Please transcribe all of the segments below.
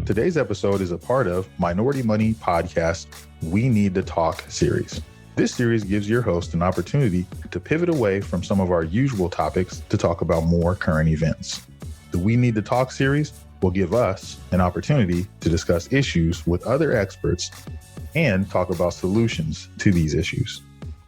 Today's episode is a part of Minority Money Podcast We Need to Talk series. This series gives your host an opportunity to pivot away from some of our usual topics to talk about more current events. The We Need to Talk series will give us an opportunity to discuss issues with other experts and talk about solutions to these issues.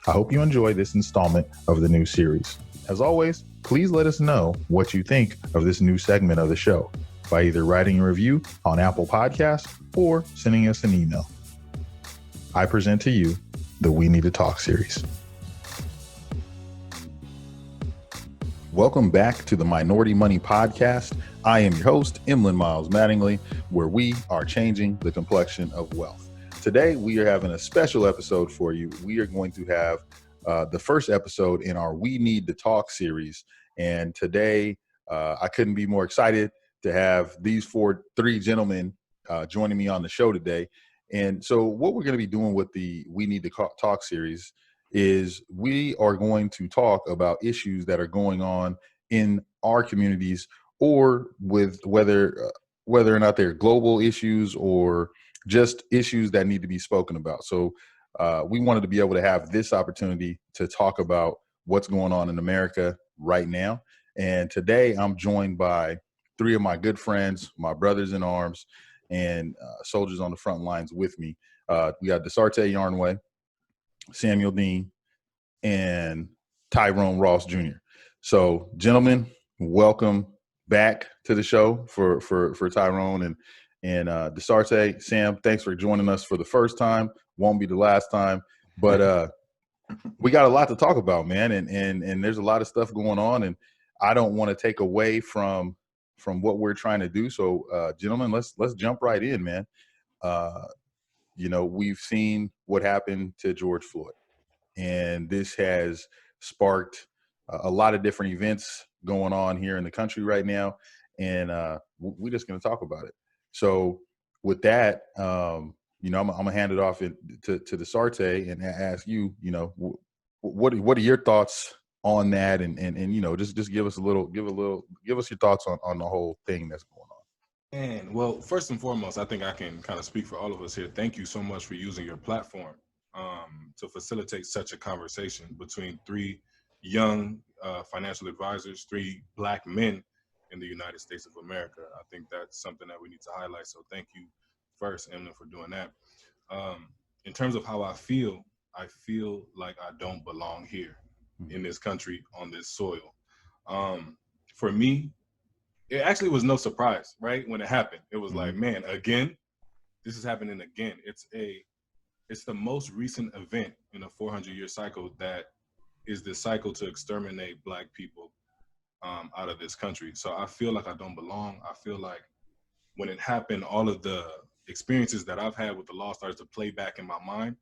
I hope you enjoy this installment of the new series. As always, please let us know what you think of this new segment of the show by either writing a review on Apple Podcasts or sending us an email. I present to you the We Need to Talk series. Welcome back to the Minority Money Podcast. I am your host, Miles-Mattingly, where we are changing the complexion of wealth. Today, we are having a special episode for you. We are going to have the first episode in our We Need to Talk series. And today, I couldn't be more excited to have these three gentlemen joining me on the show today. And so what we're going to be doing with the We Need to Talk series is we are going to talk about issues that are going on in our communities, or with whether or not they're global issues or just issues that need to be spoken about. So we wanted to be able to have this opportunity to talk about what's going on in America right now. And today I'm joined by three of my good friends, my brothers in arms, and soldiers on the front lines with me. We got Dasarte Yarnway, Samuel Deane, and Tyrone Ross Jr. So, gentlemen, welcome back to the show for Tyrone and Dasarte. Sam, thanks for joining us for the first time. Won't be the last time, but we got a lot to talk about, man, and there's a lot of stuff going on, and I don't want to take away from what we're trying to do. So, gentlemen, let's jump right in, man. We've seen what happened to George Floyd, and this has sparked a lot of different events going on here in the country right now, and we're just going to talk about it. So, with that, I'm gonna hand it off to Dasarte and ask you, what are your thoughts on that, and just give us your thoughts on the whole thing that's going on. And well, first and foremost, I think I can kind of speak for all of us here. Thank you so much for using your platform to facilitate such a conversation between three young financial advisors, three Black men in the United States of America. I think that's something that we need to highlight. So thank you first, Emily, for doing that. In terms of how I feel like I don't belong here in this country, on this soil. For me, it actually was no surprise, right? When it happened, it was like, man, again, this is happening again. It's the most recent event in a 400-year cycle that is the cycle to exterminate Black people out of this country. So I feel like I don't belong. I feel like when it happened, all of the experiences that I've had with the law started to play back in my mind,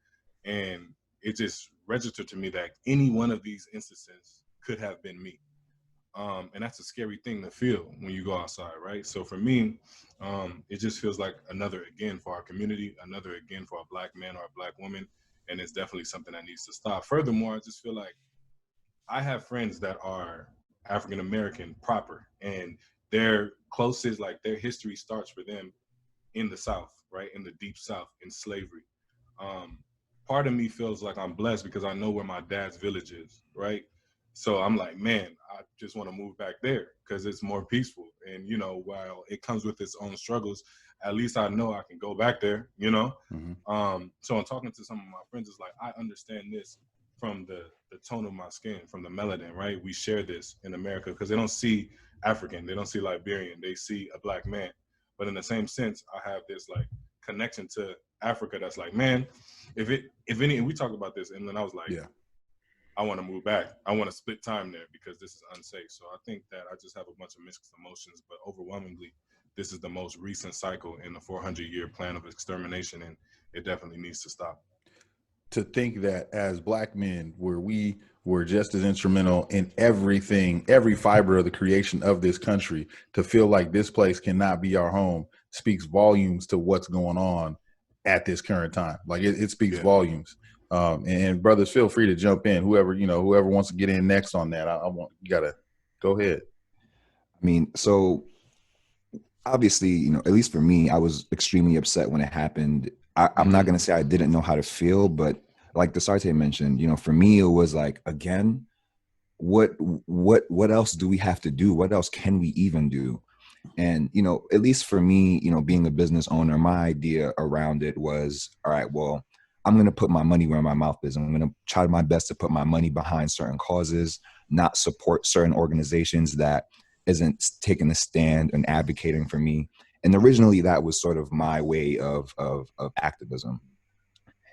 and it just registered to me that any one of these instances could have been me. And that's a scary thing to feel when you go outside, right? So for me, it just feels like another again for our community, another again for a Black man or a Black woman, and it's definitely something that needs to stop. Furthermore, I just feel like I have friends that are African American proper, and their closest, like their history starts for them in the South, right? In the deep South, in slavery. Part of me feels like I'm blessed because I know where my dad's village is, right? So I'm like, man, I just want to move back there because it's more peaceful. And, while it comes with its own struggles, at least I know I can go back there, Mm-hmm. So I'm talking to some of my friends, it's like, I understand this from the tone of my skin, from the melanin, right? We share this in America because they don't see African, they don't see Liberian, they see a Black man. But in the same sense, I have this like connection to Africa that's like, man, if any, and we talked about this, and then I was like, Yeah. I want to move back. I want to split time there because this is unsafe. So I think that I just have a bunch of mixed emotions, but overwhelmingly, this is the most recent cycle in the 400-year plan of extermination, and it definitely needs to stop. To think that as Black men, where we were just as instrumental in everything, every fiber of the creation of this country, to feel like this place cannot be our home speaks volumes to what's going on at this current time. Like it speaks volumes. And brothers, feel free to jump in. Whoever wants to get in next on that, you gotta go ahead. I mean, so obviously, at least for me, I was extremely upset when it happened. I'm not going to say I didn't know how to feel, but like Dasarte mentioned, for me, it was like, again, what else do we have to do? What else can we even do? And, at least for me, being a business owner, my idea around it was, all right, well, I'm going to put my money where my mouth is. I'm going to try my best to put my money behind certain causes, not support certain organizations that isn't taking a stand and advocating for me. And originally that was sort of my way of activism.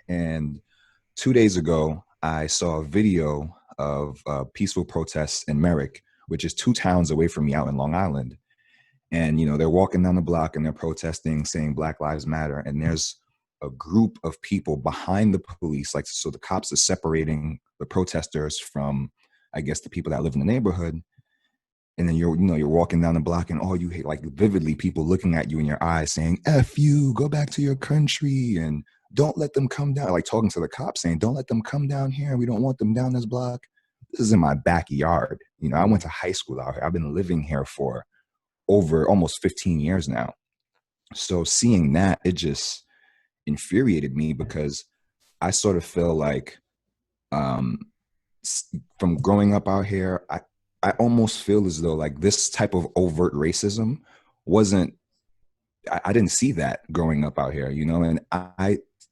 And 2 days ago, I saw a video of peaceful protests in Merrick, which is 2 towns away from me out in Long Island. And, they're walking down the block and they're protesting, saying Black Lives Matter. And there's a group of people behind the police. Like, so the cops are separating the protesters from, I guess, the people that live in the neighborhood. And then you're walking down the block and all you hate, like vividly, people looking at you in your eyes saying, F you, go back to your country. And don't let them come down, like talking to the cops saying, don't let them come down here. We don't want them down this block. This is in my backyard. I went to high school out here. I've been living here for over almost 15 years now. So seeing that, it just infuriated me because I sort of feel like from growing up out here, I almost feel as though like this type of overt racism wasn't, I didn't see that growing up out here, and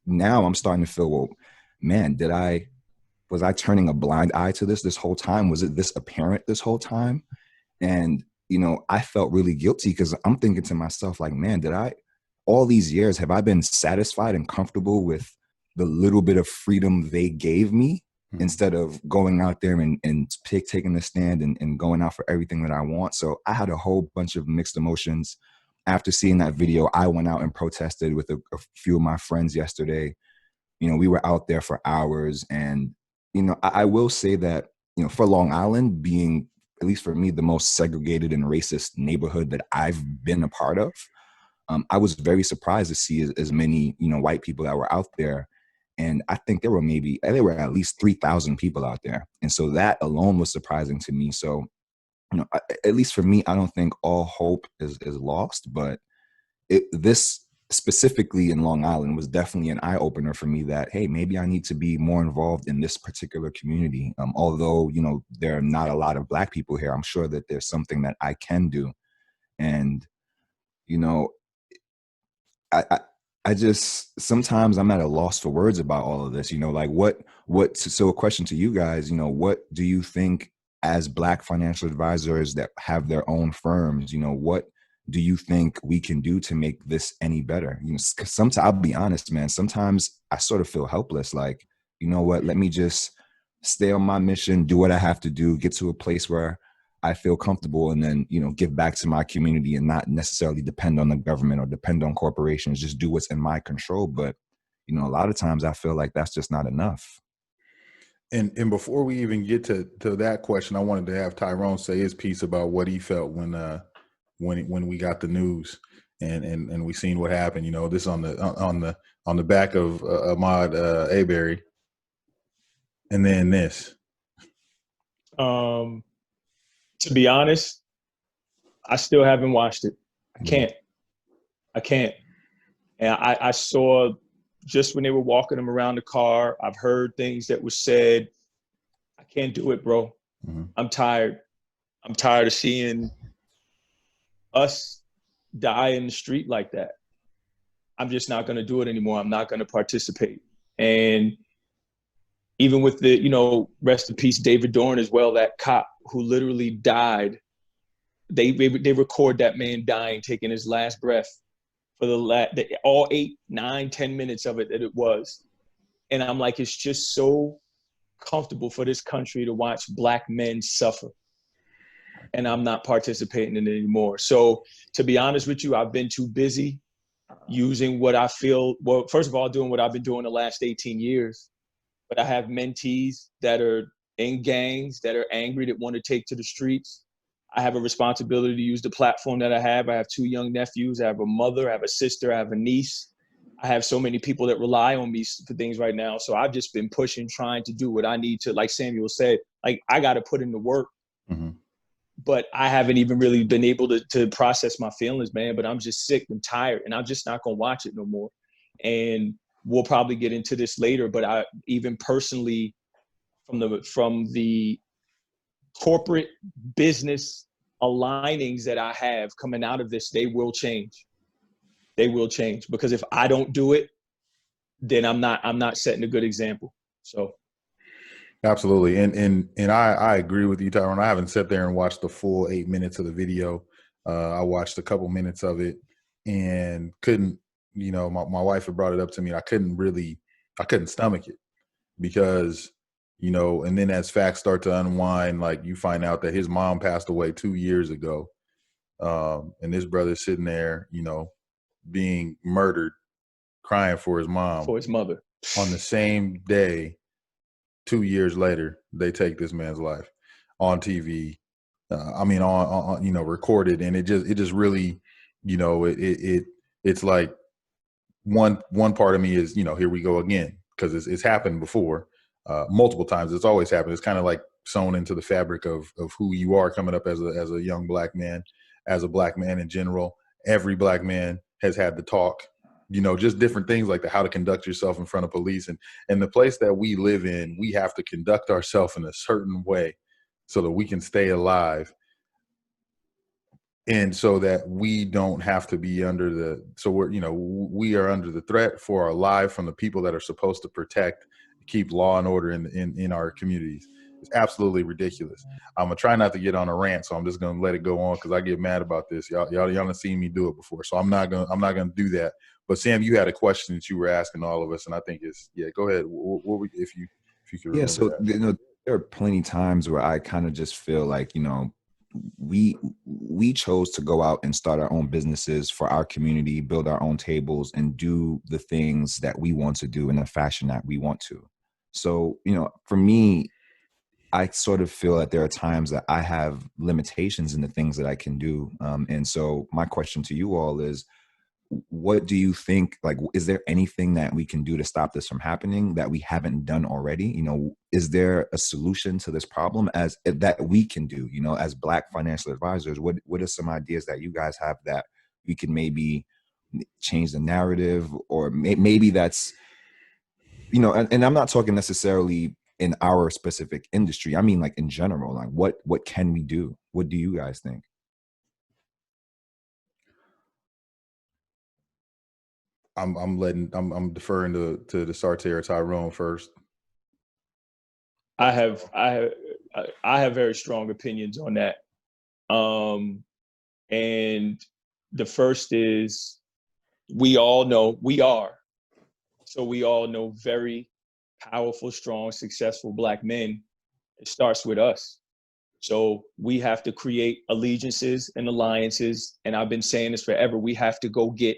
now I'm starting to feel, well, man, was I turning a blind eye to this whole time? Was it this apparent this whole time? And I felt really guilty because I'm thinking to myself, like, man, all these years, have I been satisfied and comfortable with the little bit of freedom they gave me instead of going out there and taking a stand and going out for everything that I want? So I had a whole bunch of mixed emotions. After seeing that video, I went out and protested with a few of my friends yesterday. We were out there for hours. And, I will say that, for Long Island being, at least for me, the most segregated and racist neighborhood that I've been a part of, I was very surprised to see as many, white people that were out there. And I think there were at least 3,000 people out there. And so that alone was surprising to me. So, at least for me, I don't think all hope is lost, but this specifically in Long Island was definitely an eye opener for me that, hey, maybe I need to be more involved in this particular community. Although, there are not a lot of Black people here, I'm sure that there's something that I can do. And, I just, sometimes I'm at a loss for words about all of this, like so a question to you guys, what do you think as Black financial advisors that have their own firms, what do you think we can do to make this any better? Cause sometimes, I'll be honest, man, sometimes I sort of feel helpless. Like, what, let me just stay on my mission, do what I have to do, get to a place where I feel comfortable, and then, give back to my community and not necessarily depend on the government or depend on corporations, just do what's in my control. But, a lot of times I feel like that's just not enough. And before we even get to that question, I wanted to have Tyrone say his piece about what he felt when we got the news and we seen what happened. This on the back of Ahmaud Arbery, and then this. To be honest, I still haven't watched it. I can't. And I saw just when they were walking him around the car, I've heard things that were said. I can't do it, bro. Mm-hmm. I'm tired. I'm tired of seeing us die in the street like that. I'm just not going to do it anymore. I'm not going to participate. And even with the, rest in peace, David Dorn as well, that cop who literally died. They record that man dying, taking his last breath for all 8, 9, 10 minutes of it that it was. And I'm like, it's just so comfortable for this country to watch Black men suffer. And I'm not participating in it anymore. So to be honest with you, I've been too busy using what I feel, well, first of all, doing what I've been doing the last 18 years. But I have mentees that are in gangs, that are angry, that want to take to the streets. I have a responsibility to use the platform that I have. I have 2 young nephews. I have a mother, I have a sister, I have a niece. I have so many people that rely on me for things right now. So I've just been pushing, trying to do what I need to, like Samuel said, like I got to put in the work. Mm-hmm. but I haven't even really been able to process my feelings, man. But I'm just sick and tired, and I'm just not gonna watch it no more. And we'll probably get into this later, but I even personally, from the corporate business alignings that I have coming out of this, they will change. They will change, because if I don't do it, then I'm not setting a good example. So. Absolutely. And I agree with you, Tyrone. I haven't sat there and watched the full 8 minutes of the video. I watched a couple minutes of it and couldn't, my wife had brought it up to me. And I couldn't stomach it because, and then as facts start to unwind, like you find out that his mom passed away 2 years ago. And this brother's sitting there, being murdered, crying for his mom, for his mother, on the same day. 2 years later, they take this man's life on TV. On recorded, and it just really, it's like one part of me is, here we go again, because it's happened before, multiple times. It's always happened. It's kind of like sewn into the fabric of who you are coming up as a young black man, as a black man in general. Every black man has had to talk. Just different things like how to conduct yourself in front of police. And the place that we live in, we have to conduct ourselves in a certain way so that we can stay alive. And so that we don't have to be we are under the threat for our life from the people that are supposed to protect, keep law and order in our communities. It's absolutely ridiculous. I'm gonna try not to get on a rant, so I'm just gonna let it go on because I get mad about this. Y'all have seen me do it before, so I'm not gonna do that. But Sam, you had a question that you were asking all of us, and I think go ahead. If you could. Yeah. So that. there are plenty times where I kind of just feel like we chose to go out and start our own businesses for our community, build our own tables, and do the things that we want to do in the fashion that we want to. So for me, I sort of feel that there are times that I have limitations in the things that I can do. And so my question to you all is, what do you think, is there anything that we can do to stop this from happening that we haven't done already? Is there a solution to this problem that we can do, as Black financial advisors? What are some ideas that you guys have that we can maybe change the narrative, or maybe that's, and I'm not talking necessarily in our specific industry. I mean, like in general, like what can we do? What do you guys think? I'm deferring to Dasarte or Tyrone first. I have very strong opinions on that. And the first is, we all know very powerful, strong, successful Black men. It starts with us. So we have to create allegiances and alliances. And I've been saying this forever. We have to go get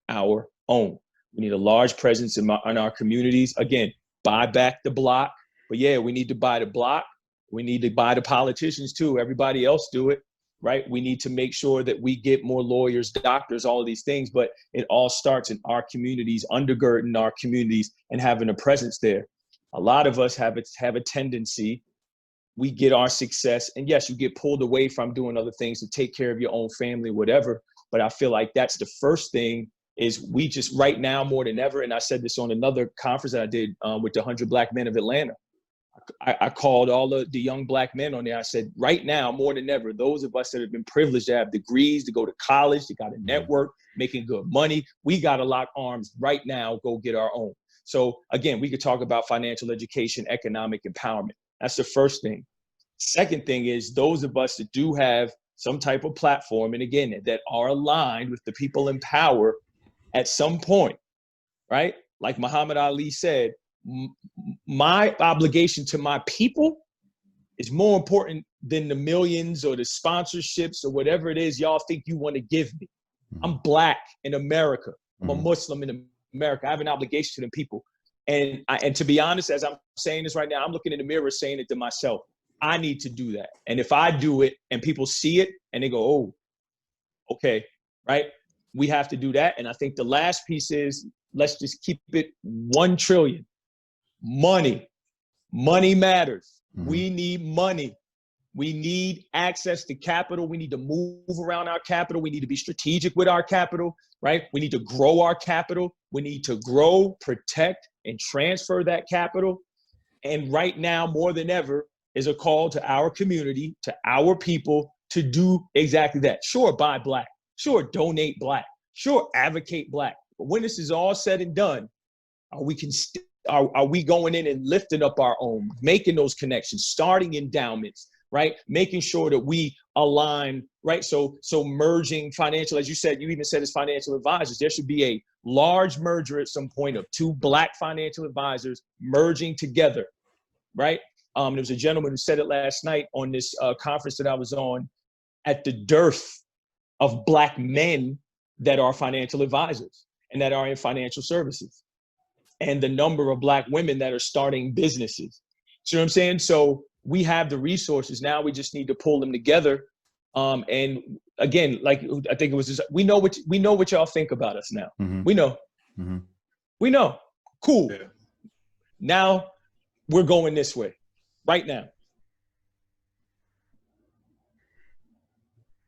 our own. We need a large presence in our communities. Again, buy back the block. But yeah, we need to buy the block. We need to buy the politicians too. Everybody else do it, right? We need to make sure that we get more lawyers, doctors, all of these things. But it all starts in our communities, undergirding our communities and having a presence there. A lot of us have a tendency, we get our success, and yes, you get pulled away from doing other things to take care of your own family, whatever. But I feel like that's the first thing, is we just right now more than ever, and I said this on another conference that I did with the 100 Black Men of Atlanta. I called all the young Black men on there. I said, right now, more than ever, those of us that have been privileged to have degrees, to go to college, to got a network, making good money, we got to lock arms right now, go get our own. So again, we could talk about financial education, economic empowerment. That's the first thing. Second thing is, those of us that do have some type of platform, and again, that are aligned with the people in power at some point, right? Like Muhammad Ali said, my obligation to my people is more important than the millions or the sponsorships or whatever it is y'all think you want to give me. I'm Black in America. I'm a Muslim in America. I have an obligation to them people. And to be honest, as I'm saying this right now, I'm looking in the mirror saying it to myself. I need to do that. And if I do it and people see it and they go, oh, okay, right? We have to do that. And I think the last piece is, let's just keep it 1 trillion. Money matters. We need money. We need access to capital. We need to move around our capital. We need to be strategic with our capital, right? We need to grow our capital. We need to grow, protect, and transfer that capital. And right now, more than ever, is a call to our community, to our people to do exactly that. Sure, buy Black. Sure, donate Black. Sure, advocate Black. But when this is all said and done, are we going in and lifting up our own, making those connections, starting endowments, right? Making sure that we align, right? So merging financial, as you said, you even said as financial advisors, there should be a large merger at some point of 2 Black financial advisors merging together, right? There was a gentleman who said it last night on this conference that I was on, at the dearth of Black men that are financial advisors and that are in financial services, and the number of Black women that are starting businesses. See what I'm saying? So we have the resources now. We just need to pull them together. And again, like I think it was, just, we know what y'all think about us now. Mm-hmm. We know. Mm-hmm. We know. Cool. Yeah. Now we're going this way, right now.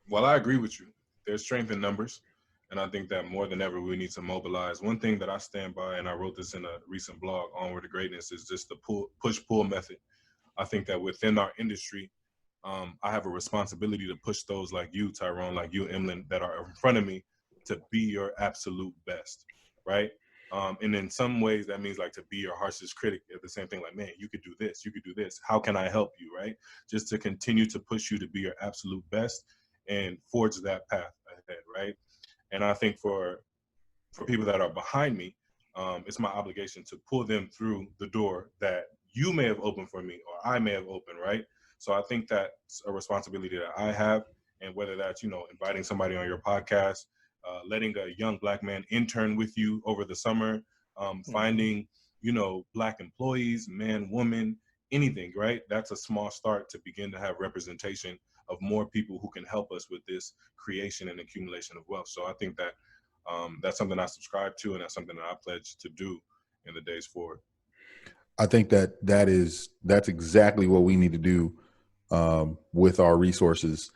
Well, I agree with you. There's strength in numbers. And I think that more than ever, we need to mobilize. One thing that I stand by, and I wrote this in a recent blog, Onward to Greatness, is just the push-pull method. I think that within our industry, I have a responsibility to push those like you, Tyrone, like you, Emlyn, that are in front of me to be your absolute best, right? And in some ways, that means like to be your harshest critic at the same thing, like, man, you could do this, you could do this. How can I help you, right? Just to continue to push you to be your absolute best and forge that path ahead, right? And I think for people that are behind me, it's my obligation to pull them through the door that you may have opened for me or I may have opened, right? So I think that's a responsibility that I have. And whether that's, inviting somebody on your podcast, letting a young Black man intern with you over the summer, finding, Black employees, man, woman, anything, right? That's a small start to begin to have representation of more people who can help us with this creation and accumulation of wealth. So I think that that's something I subscribe to, and that's something that I pledge to do in the days forward. I think that's exactly what we need to do with our resources.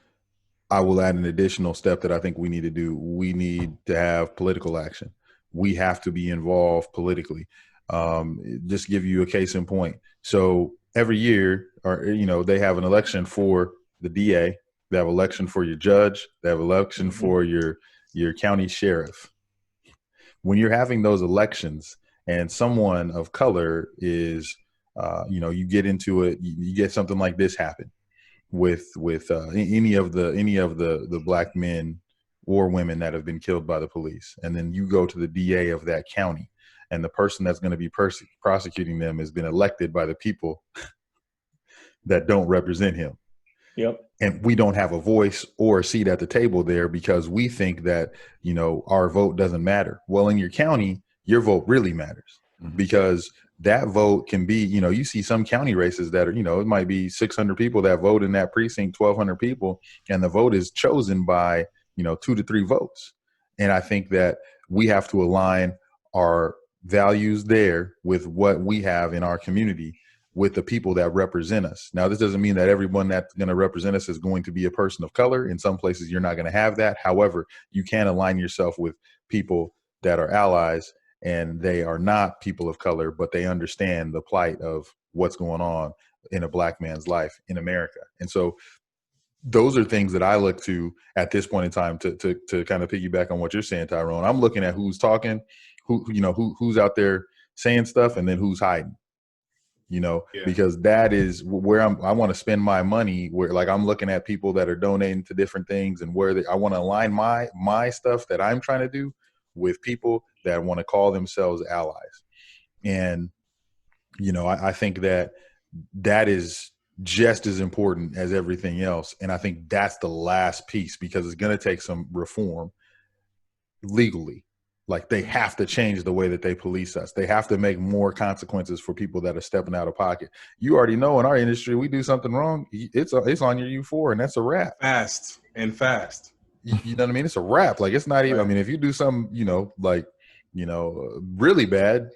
I will add an additional step that I think we need to do. We need to have political action. We have to be involved politically. Just give you a case in point. So every year, they have an election for the DA, they have election for your judge, they have election for your county sheriff. When you're having those elections and someone of color is, you get into it, you get something like this happen with any of the Black men or women that have been killed by the police. And then you go to the DA of that county, and the person that's going to be prosecuting them has been elected by the people that don't represent him. Yep. And we don't have a voice or a seat at the table there because we think that, our vote doesn't matter. Well, in your county, your vote really matters because that vote can be, you see some county races that are, it might be 600 people that vote in that precinct, 1,200 people, and the vote is chosen by, 2 to 3 votes. And I think that we have to align our values there with what we have in our community with the people that represent us. Now, this doesn't mean that everyone that's going to represent us is going to be a person of color. In some places, you're not going to have that. However, you can align yourself with people that are allies and they are not people of color, but they understand the plight of what's going on in a Black man's life in America. And so those are things that I look to at this point in time to kind of piggyback on what you're saying, Tyrone. I'm looking at who's talking, who's out there saying stuff, and then who's hiding. Because that is where I want to spend my money, where like I'm looking at people that are donating to different things and where I want to align my stuff that I'm trying to do with people that want to call themselves allies. And, I think that is just as important as everything else. And I think that's the last piece because it's going to take some reform legally. Like they have to change the way that they police us. They have to make more consequences for people that are stepping out of pocket. You already know in our industry, we do something wrong, it's on your U4 and that's a wrap. Fast. You know what I mean? It's a wrap. Like it's not even, I mean, if you do something, really bad,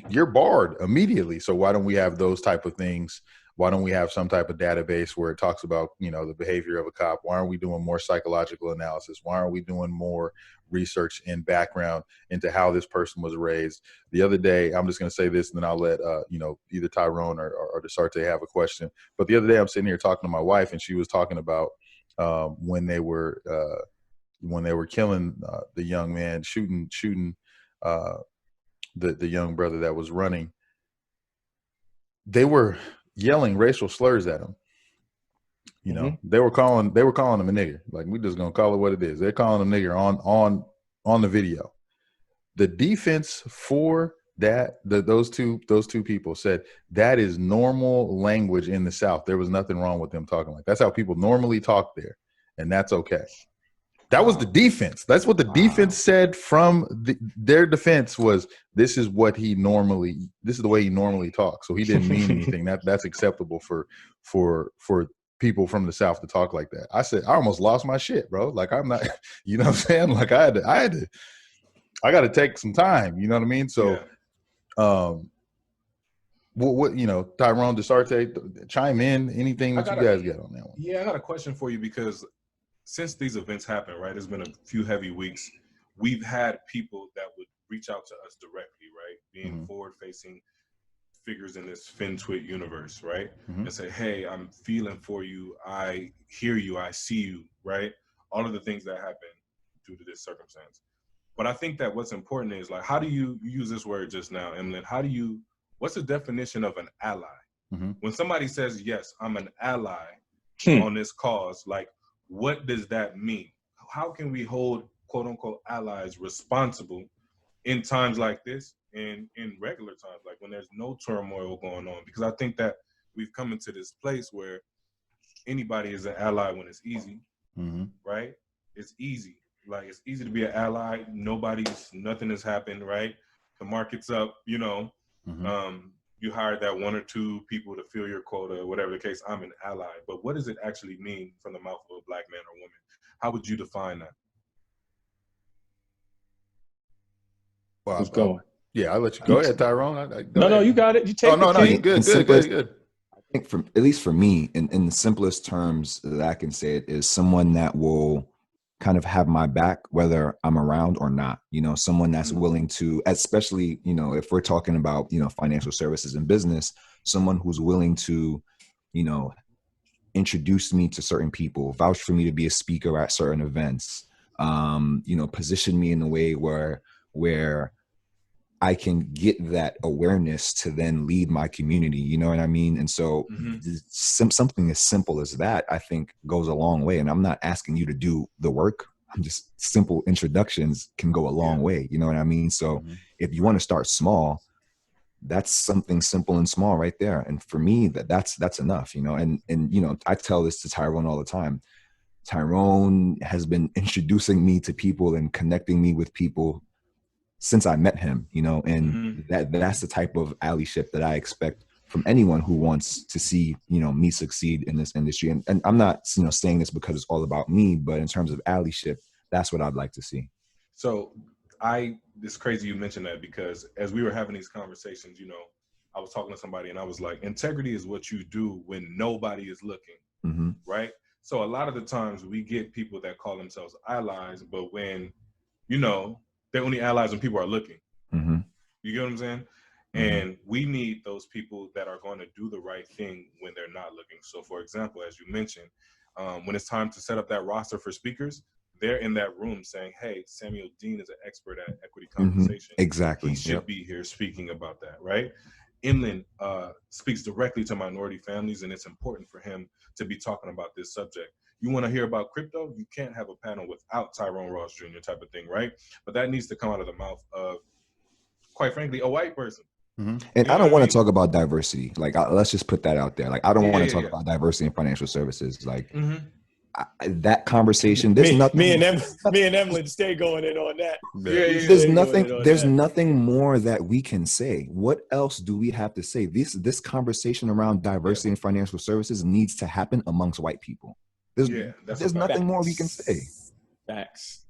you're barred immediately. So why don't we have those type of things Why don't we have some type of database where it talks about, the behavior of a cop? Why aren't we doing more psychological analysis? Why aren't we doing more research and background into how this person was raised? The other day, I'm just going to say this, and then I'll let, either Tyrone or Dasarte have a question. But the other day, I'm sitting here talking to my wife, and she was talking about when they were killing the young man, shooting the young brother that was running. They were yelling racial slurs at him. They were calling him a nigger. Like, we just gonna call it what it is. They're calling him nigger on the video. The defense for that, those two people said that is normal language in the South. There was nothing wrong with them talking like that's how people normally talk there, and that's okay. That was the defense. That's what the defense said from their defense was, this is the way he normally talks. So he didn't mean anything. That's acceptable for people from the South to talk like that. I said, I almost lost my shit, bro. Like, I'm not, you know what I'm saying? Like, I got to take some time, you know what I mean? So, what Tyrone, Dasarte, chime in, anything that you guys got on that one? Yeah, I got a question for you, because since these events happened, right, it's been a few heavy weeks. We've had people that would reach out to us directly, right, being forward-facing figures in this FinTwit universe, right, and say, hey, I'm feeling for you. I hear you. I see you, right? All of the things that happen due to this circumstance. But I think that what's important is, like, how do you use this word just now, Emlyn? What's the definition of an ally? When somebody says, yes, I'm an ally on this cause, like, what does that mean? How can we hold quote unquote allies responsible in times like this and in regular times, like when there's no turmoil going on? Because I think that we've come into this place where anybody is an ally when it's easy, right? It's easy. Like, it's easy to be an ally. Nothing has happened, right? The market's up, you hired that one or two people to fill your quota, whatever the case. I'm an ally. But what does it actually mean from the mouth of a Black man or woman? How would you define that? Well, I'll let you go ahead, Tyrone. No, you got it. You take no, you good. I think at least for me, in the simplest terms that I can say it, is someone that will kind of have my back whether I'm around or not. Someone that's willing to, especially, if we're talking about, financial services and business, someone who's willing to, introduce me to certain people, vouch for me to be a speaker at certain events, position me in a way where I can get that awareness to then lead my community, you know what I mean? And so something as simple as that, I think, goes a long way. And I'm not asking you to do the work. I'm just simple introductions can go a long way. You know what I mean? So if you want to start small, that's something simple and small right there. And for me, that's enough, and I tell this to Tyrone all the time. Tyrone has been introducing me to people and connecting me with people since I met him, and that's the type of allyship that I expect from anyone who wants to see, me succeed in this industry. And I'm not, saying this because it's all about me, but in terms of allyship, that's what I'd like to see. So it's crazy you mentioned that, because as we were having these conversations, I was talking to somebody and I was like, integrity is what you do when nobody is looking, right? So a lot of the times we get people that call themselves allies, but when, they're only allies when people are looking. You get what I'm saying? And we need those people that are going to do the right thing when they're not looking. So, for example, as you mentioned, when it's time to set up that roster for speakers, they're in that room saying, hey, Samuel Deane is an expert at equity compensation. Exactly. He should be here speaking about that, right? Emlyn speaks directly to minority families, and it's important for him to be talking about this subject. You want to hear about crypto? You can't have a panel without Tyrone Ross Jr. type of thing, right? But that needs to come out of the mouth of, quite frankly, a white person. And I don't want to talk about diversity. Like, let's just put that out there. Like, I don't want to talk about diversity in financial services. Like, that conversation, there's nothing. Me and Emlyn stay going in on that. There's nothing more that we can say. What else do we have to say? This conversation around diversity in financial services needs to happen amongst white people. There's nothing more we can say. Facts.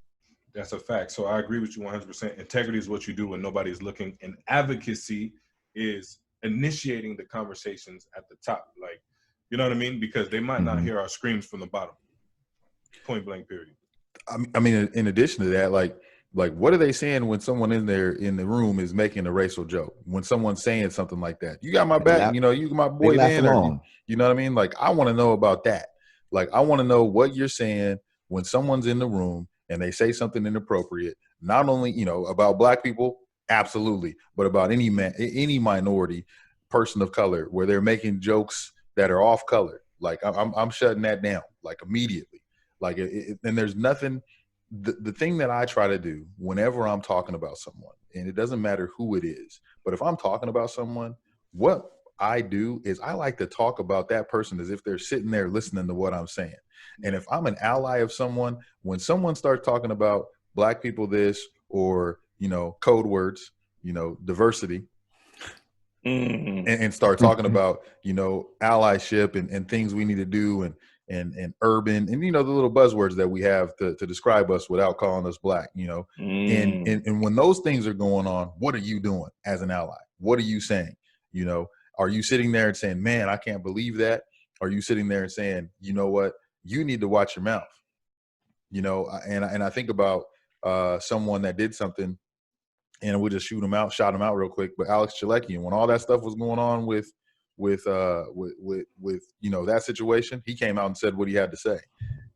That's a fact. So I agree with you 100%. Integrity is what you do when nobody's looking, and advocacy is initiating the conversations at the top. Like, you know what I mean? Because they might not hear our screams from the bottom. Point blank, period. I mean, in addition to that, like what are they saying when someone in the room is making a racial joke? When someone's saying something like that, you got my back, you know, you my boy then, or you know what I mean? Like, I want to know about that. Like, I want to know what you're saying when someone's in the room and they say something inappropriate, not only, you know, about black people, absolutely, but about any minority, person of color, where they're making jokes that are off color. Like, I'm shutting that down, like, immediately. Like, and there's nothing. The thing that I try to do whenever I'm talking about someone, and it doesn't matter who it is, but if I'm talking about someone, what I do is I like to talk about that person as if they're sitting there listening to what I'm saying. And if I'm an ally of someone, when someone starts talking about black people this, or, you know, code words, you know, diversity, and start talking about, you know, allyship and things we need to do, and urban, and, you know, the little buzzwords that we have to describe us without calling us black, you know, and when those things are going on, what are you doing as an ally? What are you saying? You know, are you sitting there and saying, man, I can't believe that? Are you sitting there and saying, you know what, you need to watch your mouth? You know, and I think about someone that did something, and we'll just shot him out real quick. But Alex Chalecki, when all that stuff was going on with you know, that situation, he came out and said what he had to say.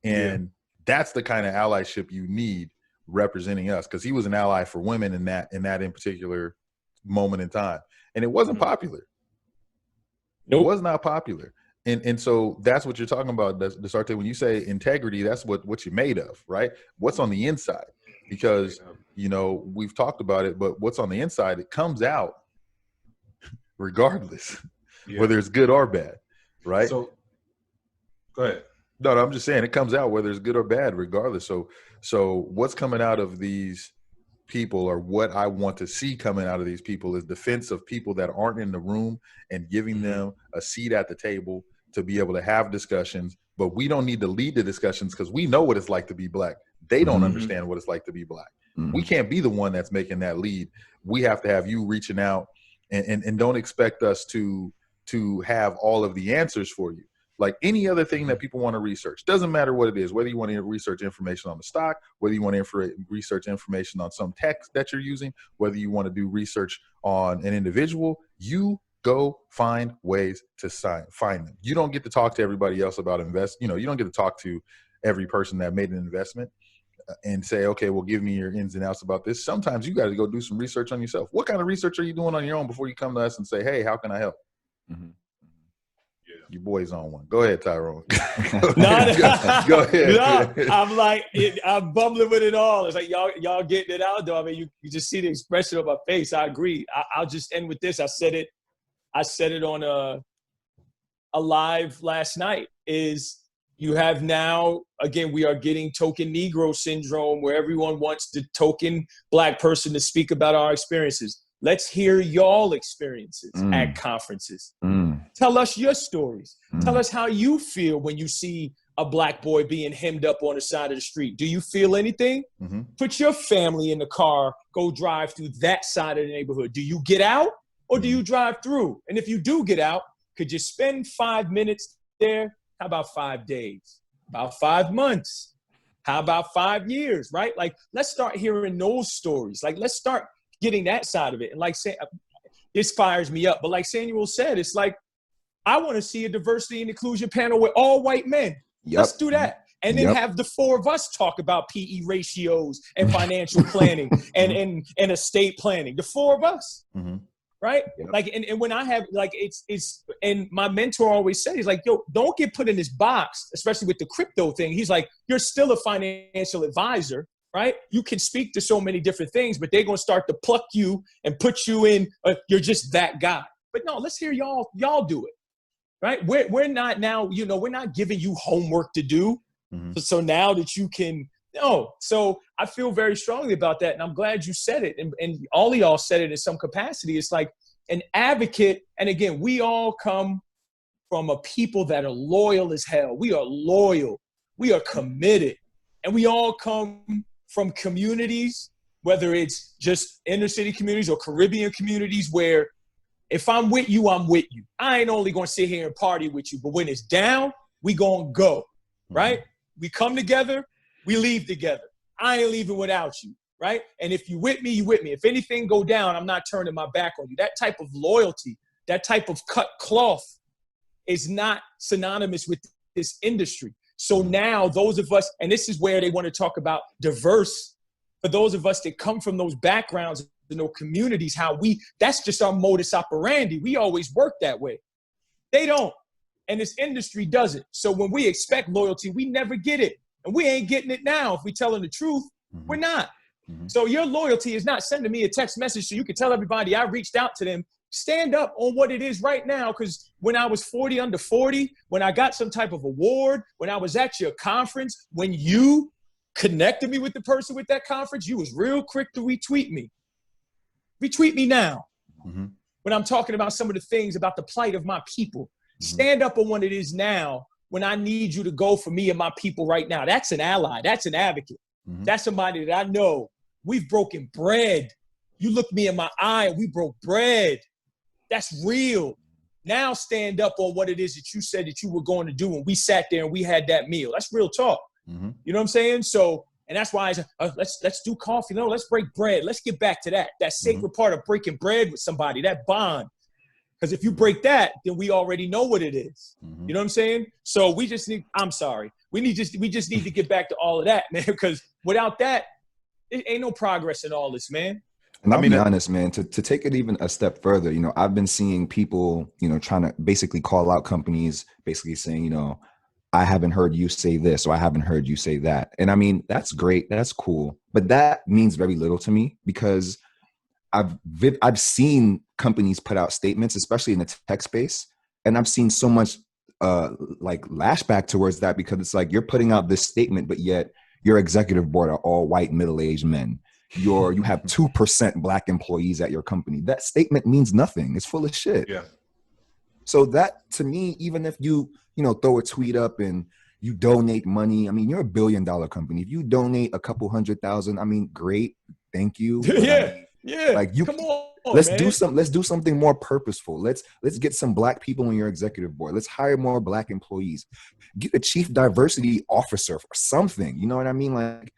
And that's the kind of allyship you need representing us, because he was an ally for women in that in particular moment in time. And it wasn't popular. Nope. It was not popular. And so that's what you're talking about, Dasarte. When you say integrity, that's what you're made of, right? What's on the inside? Because, you know, we've talked about it, but what's on the inside, it comes out regardless, whether it's good or bad, right? So, go ahead. No, I'm just saying it comes out whether it's good or bad, regardless. So what's coming out of these people, or what I want to see coming out of these people, is defense of people that aren't in the room and giving them a seat at the table to be able to have discussions. But we don't need to lead the discussions, because we know what it's like to be black. They don't understand what it's like to be black. We can't be the one that's making that lead. We have to have you reaching out, and don't expect us to have all of the answers for you. Like any other thing that people want to research, doesn't matter what it is, whether you want to research information on the stock, whether you want to research information on some text that you're using, whether you want to do research on an individual, you go find ways to find them. You don't get to talk to everybody else about you know, you don't get to talk to every person that made an investment and say, okay, well, give me your ins and outs about this. Sometimes you got to go do some research on yourself. What kind of research are you doing on your own before you come to us and say, hey, how can I help? Your boy's on one. Go ahead, Tyrone. Go ahead. No, I'm like, I'm bumbling with it all. It's like y'all getting it out, though. I mean, you just see the expression of my face. I agree. I'll just end with this. I said it on a live last night. Is you have now, again, we are getting token Negro syndrome, where everyone wants the token black person to speak about our experiences. Let's hear y'all experiences at conferences. Tell us your stories. Tell us how you feel when you see a black boy being hemmed up on the side of the street. Do you feel anything? Put your family in the car, go drive through that side of the neighborhood. Do you get out, or do you drive through? And if you do get out, could you spend 5 minutes there? How about 5 days? About 5 months? How about 5 years, right? Like, let's start hearing those stories. Like, let's start getting that side of it. And like, say, this fires me up. But like Samuel said, it's like, I want to see a diversity and inclusion panel with all white men. Let's do that. And then have the four of us talk about PE ratios and financial planning and estate planning. The four of us. Right? Like, and when I have, like, it's, and my mentor always said, he's like, yo, don't get put in this box, especially with the crypto thing. He's like, you're still a financial advisor, right? You can speak to so many different things, but they're going to start to pluck you and put you in, you're just that guy. But no, let's hear y'all do it, right? We're not now, you know, we're not giving you homework to do. So now that you can, no. So I feel very strongly about that. And I'm glad you said it. And all of y'all said it in some capacity. It's like an advocate. And again, we all come from a people that are loyal as hell. We are loyal. We are committed. And we all come from communities, whether it's just inner city communities or Caribbean communities, where If I'm with you, I'm with you. I ain't only gonna sit here and party with you, but when it's down, we gonna go, right? We come together, we leave together. I ain't leaving without you, right? And if you with me, you with me. If anything go down, I'm not turning my back on you. That type of loyalty, that type of cut cloth is not synonymous with this industry. So now those of us, and this is where they want to talk about diverse, for those of us that come from those backgrounds, communities, that's just our modus operandi. We always work that way. They don't. And this industry doesn't. So when we expect loyalty, we never get it. And we ain't getting it now. If we telling the truth, we're not. So your loyalty is not sending me a text message so you can tell everybody I reached out to them. Stand up on what it is right now, because when I was 40 under 40, when I got some type of award, when I was at your conference, when you connected me with the person with that conference, you was real quick to retweet me. Retweet me now. When I'm talking about some of the things about the plight of my people. Stand up on what it is now when I need you to go for me and my people right now. That's an ally. That's an advocate. That's somebody that I know. We've broken bread. You looked me in my eye and we broke bread. That's real. Now stand up on what it is that you said that you were going to do when we sat there and we had that meal. That's real talk. You know what I'm saying? So, and that's why I said, let's do coffee. No, let's break bread. Let's get back to that sacred part of breaking bread with somebody, that bond. Because if you break that, then we already know what it is. You know what I'm saying? So we just need, I'm sorry. We just need to get back to all of that, man, because without that, it ain't no progress in all this, man. And I'll be honest, man, to take it even a step further, I've been seeing people, trying to basically call out companies, basically saying, I haven't heard you say this, or I haven't heard you say that. And I mean, that's great. That's cool. But that means very little to me, because I've seen companies put out statements, especially in the tech space. And I've seen so much like lashback towards that, because it's like, you're putting out this statement, but yet your executive board are all white, middle-aged men. You have 2% black employees at your company. That statement means nothing. It's full of shit. Yeah. So that, to me, even if you throw a tweet up and you donate money, I mean, you're $1 billion company. If you donate a couple 100,000, I mean, great, thank you. Yeah. Like, come on, let's man. let's do something more purposeful. Let's get some black people on your executive board. Let's hire more black employees. Get a chief diversity officer or something. You know what I mean? Like,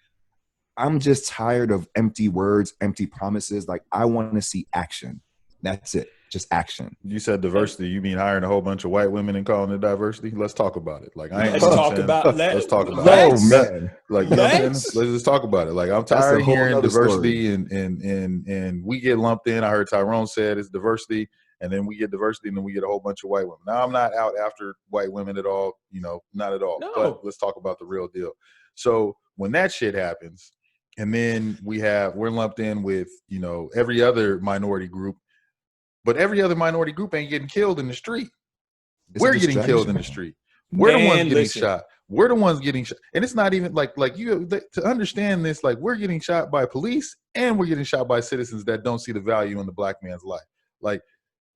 I'm just tired of empty words, empty promises. Like, I want to see action. That's it. Just action. You said diversity. You mean hiring a whole bunch of white women and calling it diversity? Let's talk about it. Like, I ain't. Let's talk about. Let's talk about it. it. Man. Like, you know what I'm saying? Let's just talk about it. Like, I'm tired of hearing diversity and we get lumped in. I heard Tyrone said it's diversity, and then we get diversity, and then we get a whole bunch of white women. Now, I'm not out after white women at all. Not at all. No. But let's talk about the real deal. So when that shit happens, and then we're lumped in with every other minority group. But every other minority group ain't getting killed in the street. We're getting killed in the street. We're the ones getting shot. We're the ones getting shot. And it's not even like you to understand this, like, we're getting shot by police and we're getting shot by citizens that don't see the value in the black man's life. Like,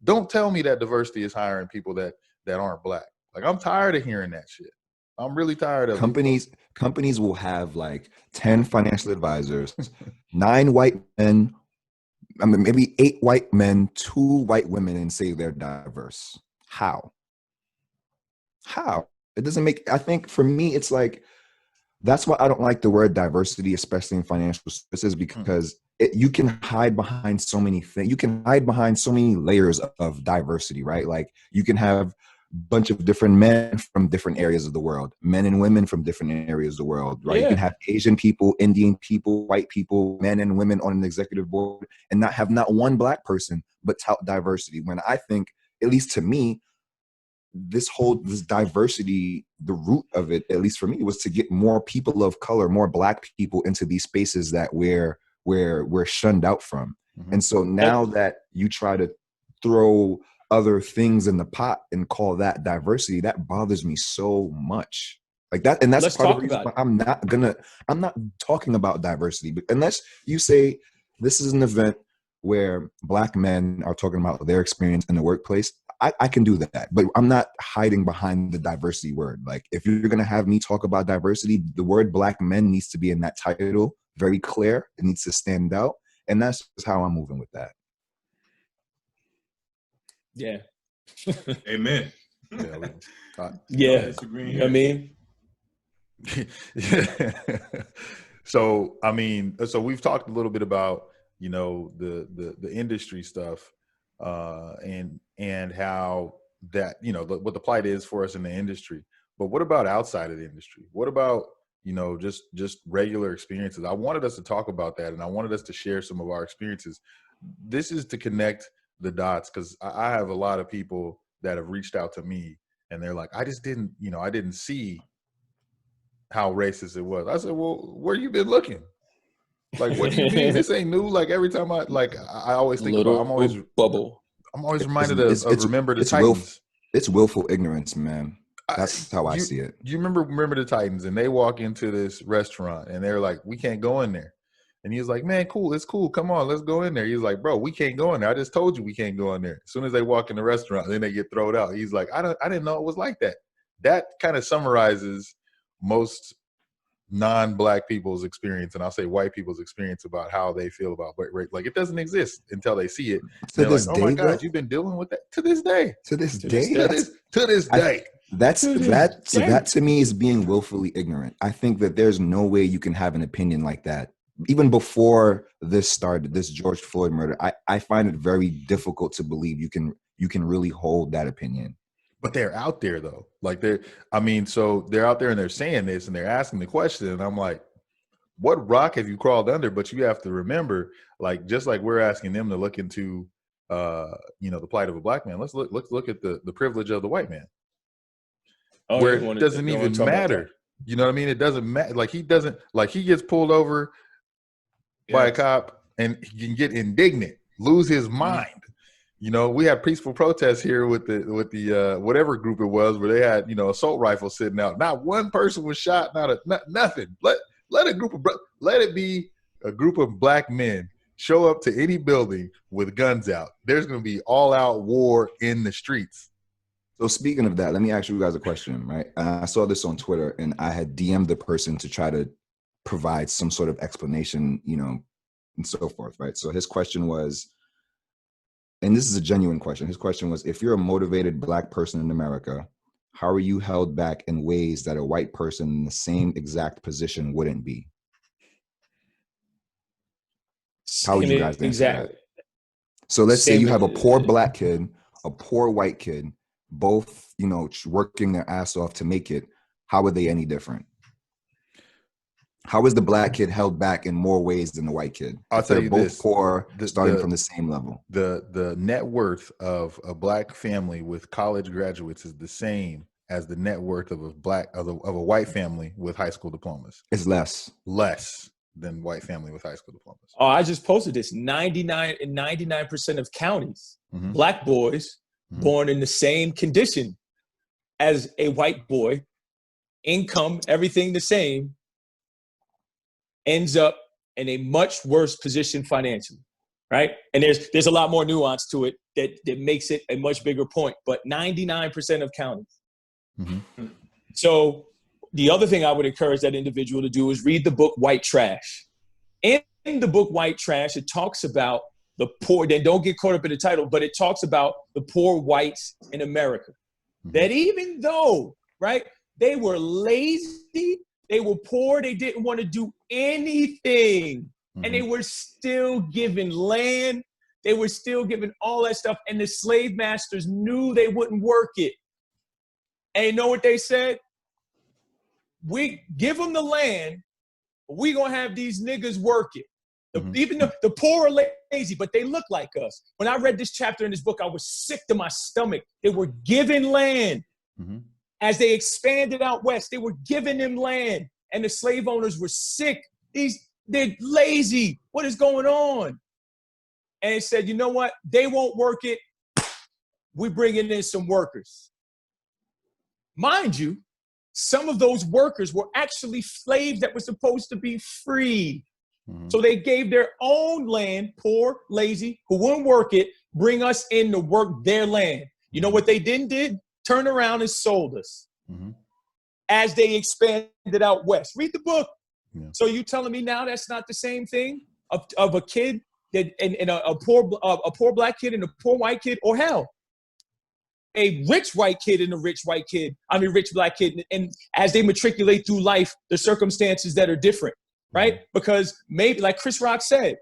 don't tell me that diversity is hiring people that aren't black. Like, I'm tired of hearing that shit. I'm really tired of companies will have like 10 financial advisors, 9 white men, I mean, maybe 8 white men, 2 white women, and say they're diverse. How? It doesn't make, I think for me, it's like, that's why I don't like the word diversity, especially in financial services, because you can hide behind so many things. You can hide behind so many layers of diversity, right? Like, you can have bunch of different men from different areas of the world, men and women from different areas of the world, right? You can have Asian people, Indian people, white people, men and women on an executive board, and not have not one black person, but tout diversity. When I think, at least to me, this diversity, the root of it, at least for me, was to get more people of color, more black people into these spaces that we're shunned out from. And so now that you try to throw other things in the pot and call that diversity, that bothers me so much. Like that, and that's part of the reason why I'm not talking about diversity. But unless you say this is an event where black men are talking about their experience in the workplace, I can do that. But I'm not hiding behind the diversity word. Like, if you're gonna have me talk about diversity, the word black men needs to be in that title, very clear. It needs to stand out. And that's just how I'm moving with that. Yeah. Amen. Yeah. Disagreeing You know what I mean? So I mean, so we've talked a little bit about, you know, the industry stuff, and how that, you know, what the plight is for us in the industry. But what about outside of the industry? What about, you know, just regular experiences? I wanted us to talk about that, and I wanted us to share some of our experiences. This is to connect the dots, because I have a lot of people that have reached out to me, and they're like, I just didn't, you know, I didn't see how racist it was. I said, well, where you been looking? Like, what do you mean? This ain't new. Like, every time I always think about, I'm always reminded of Remember the Titans. It's willful ignorance, man. That's how I see it. You remember the Titans, and they walk into this restaurant, and they're like, we can't go in there. And he's like, man, cool, it's cool. Come on, let's go in there. He's like, bro, we can't go in there. I just told you we can't go in there. As soon as they walk in the restaurant, then they get thrown out. He's like, I didn't know it was like that. That kind of summarizes most non-black people's experience, and I'll say white people's experience about how they feel about race. Like, it doesn't exist until they see it. To this like, day, oh my God, you've been dealing with that to this day. To this day. That to me is being willfully ignorant. I think that there's no way you can have an opinion like that. Even before this started, this George Floyd murder, I find it very difficult to believe you can really hold that opinion. But they're out there though. Like so they're out there and they're saying this and they're asking the question, and I'm like, what rock have you crawled under? But you have to remember, like, just like we're asking them to look into you know, the plight of a black man, let's look at the privilege of the white man. Where it doesn't even matter. You know what I mean? It doesn't matter. Like, he gets pulled over by a cop and he can get indignant, lose his mind. You know, we had peaceful protests here with the whatever group it was, where they had, you know, assault rifles sitting out. Not one person was shot. Nothing. Let it be a group of black men show up to any building with guns out. There's going to be all out war in the streets. So speaking of that, let me ask you guys a question, right? I saw this on Twitter, and I had DM'd the person to try to provide some sort of explanation, you know, and so forth, right? So his question was, and this is a genuine question. His question was, if you're a motivated black person in America, how are you held back in ways that a white person in the same exact position wouldn't be? How would you guys answer that? So let's say you have a poor black kid, a poor white kid, both, you know, working their ass off to make it. How are they any different? How is the black kid held back in more ways than the white kid? I'll tell you both this: poor, starting from the same level. The net worth of a black family with college graduates is the same as the net worth of a white family with high school diplomas. It's less than white family with high school diplomas. Oh, I just posted this. 99% of counties, black boys born in the same condition as a white boy, income, everything the same, ends up in a much worse position financially, right? And there's a lot more nuance to it that makes it a much bigger point, but 99% of counties. So the other thing I would encourage that individual to do is read the book White Trash. In the book White Trash, it talks about the poor, then don't get caught up in the title, but it talks about the poor whites in America. That even though, right, they were lazy, they were poor, they didn't want to do anything, and they were still given land, they were still given all that stuff, and the slave masters knew they wouldn't work it. And you know what they said? We give them the land, but we gonna have these niggas work it. Even the poor are lazy, but they look like us. When I read this chapter in this book, I was sick to my stomach. They were given land. As they expanded out west, they were giving them land, and the slave owners were sick. They're lazy. What is going on? And they said, you know what? They won't work it. We're bringing in some workers. Mind you, some of those workers were actually slaves that were supposed to be free. So they gave their own land, poor, lazy, who wouldn't work it, bring us in to work their land. You know what they then did? Turn around and sold us as they expanded out west. Read the book. So you telling me now that's not the same thing of a kid that and a poor black kid and a poor white kid, or hell, a rich white kid and a rich black kid. And as they matriculate through life, the circumstances that are different, right? Because maybe, like Chris Rock said,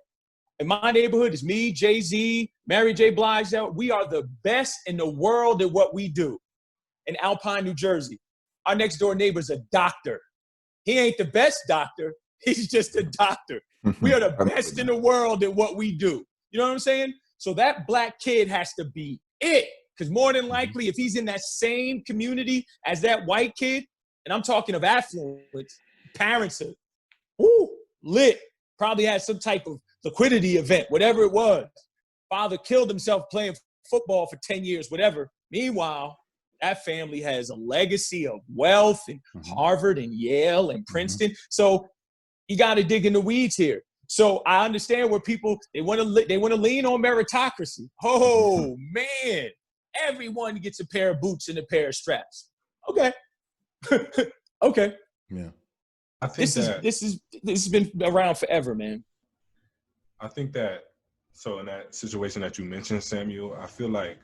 in my neighborhood, it's me, Jay-Z, Mary J. Blige. We are the best in the world at what we do. In Alpine, New Jersey, our next door neighbor's a doctor. He ain't the best doctor. He's just a doctor. We are the best in the world at what we do. You know what I'm saying? So that black kid has to be it. Because more than likely, if he's in that same community as that white kid, and I'm talking of affluence, parents are lit, probably had some type of liquidity event, whatever it was. Father killed himself playing football for 10 years, whatever. Meanwhile, that family has a legacy of wealth and Harvard and Yale and Princeton. So you got to dig in the weeds here. So I understand where people, they want to lean on meritocracy. Oh, man. Everyone gets a pair of boots and a pair of straps. Okay. Okay. Yeah. I think this has been around forever, man. I think that, so in that situation that you mentioned, Samuel, I feel like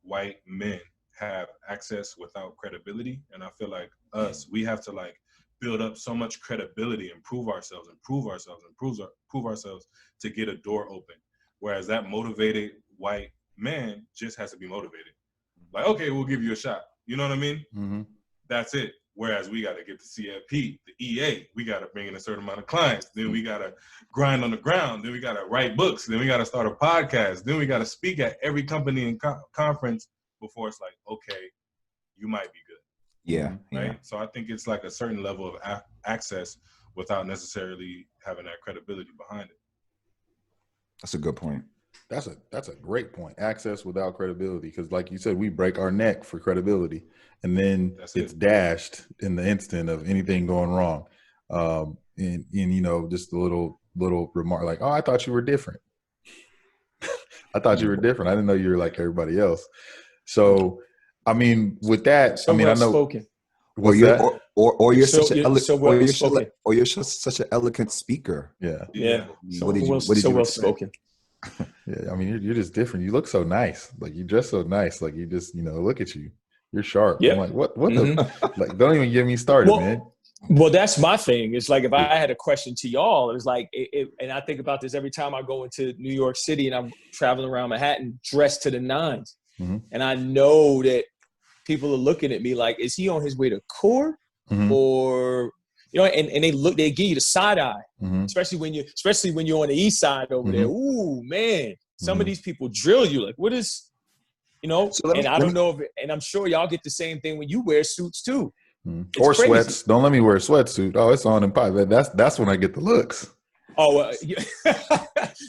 white men have access without credibility. And I feel like we have to like build up so much credibility and prove ourselves to get a door open. Whereas that motivated white man just has to be motivated. Like, okay, we'll give you a shot. You know what I mean? Mm-hmm. That's it. Whereas we got to get the CFP, the EA, we got to bring in a certain amount of clients. Then we got to grind on the ground. Then we got to write books. Then we got to start a podcast. Then we got to speak at every company and conference before it's like, okay, you might be good. Yeah. Right. Yeah. So I think it's like a certain level of access without necessarily having that credibility behind it. That's a good point. That's a great point. Access without credibility, because like you said, we break our neck for credibility, and then it's dashed in the instant of anything going wrong. And you know, just a little remark like, "Oh, I thought you were different. I thought you were different. I didn't know you were like everybody else." So, I mean, with that, So I mean, I know. spoken. Or you're such an elegant speaker. Yeah. What did you well spoken. Yeah, I mean, you're just different. You look so nice. Like, you dress so nice. Like, you just, you know, look at you. You're sharp. Yeah. I'm like, what the, like, don't even get me started, man. Well, that's my thing. It's like, if I had a question to y'all, it was like, and I think about this every time I go into New York City and I'm traveling around Manhattan dressed to the nines. Mm-hmm. And I know that people are looking at me like, is he on his way to court? Mm-hmm. Or, you know, and they give you the side eye, Mm-hmm. especially when you're on the east side over there. Ooh, man, some of these people drill you. Like, what is, you know? So and I don't know if, and I'm sure y'all get the same thing when you wear suits too. Mm-hmm. Or crazy. Sweats. Don't let me wear a sweatsuit. Oh, it's on and pop. That's when I get the looks. Oh, yeah.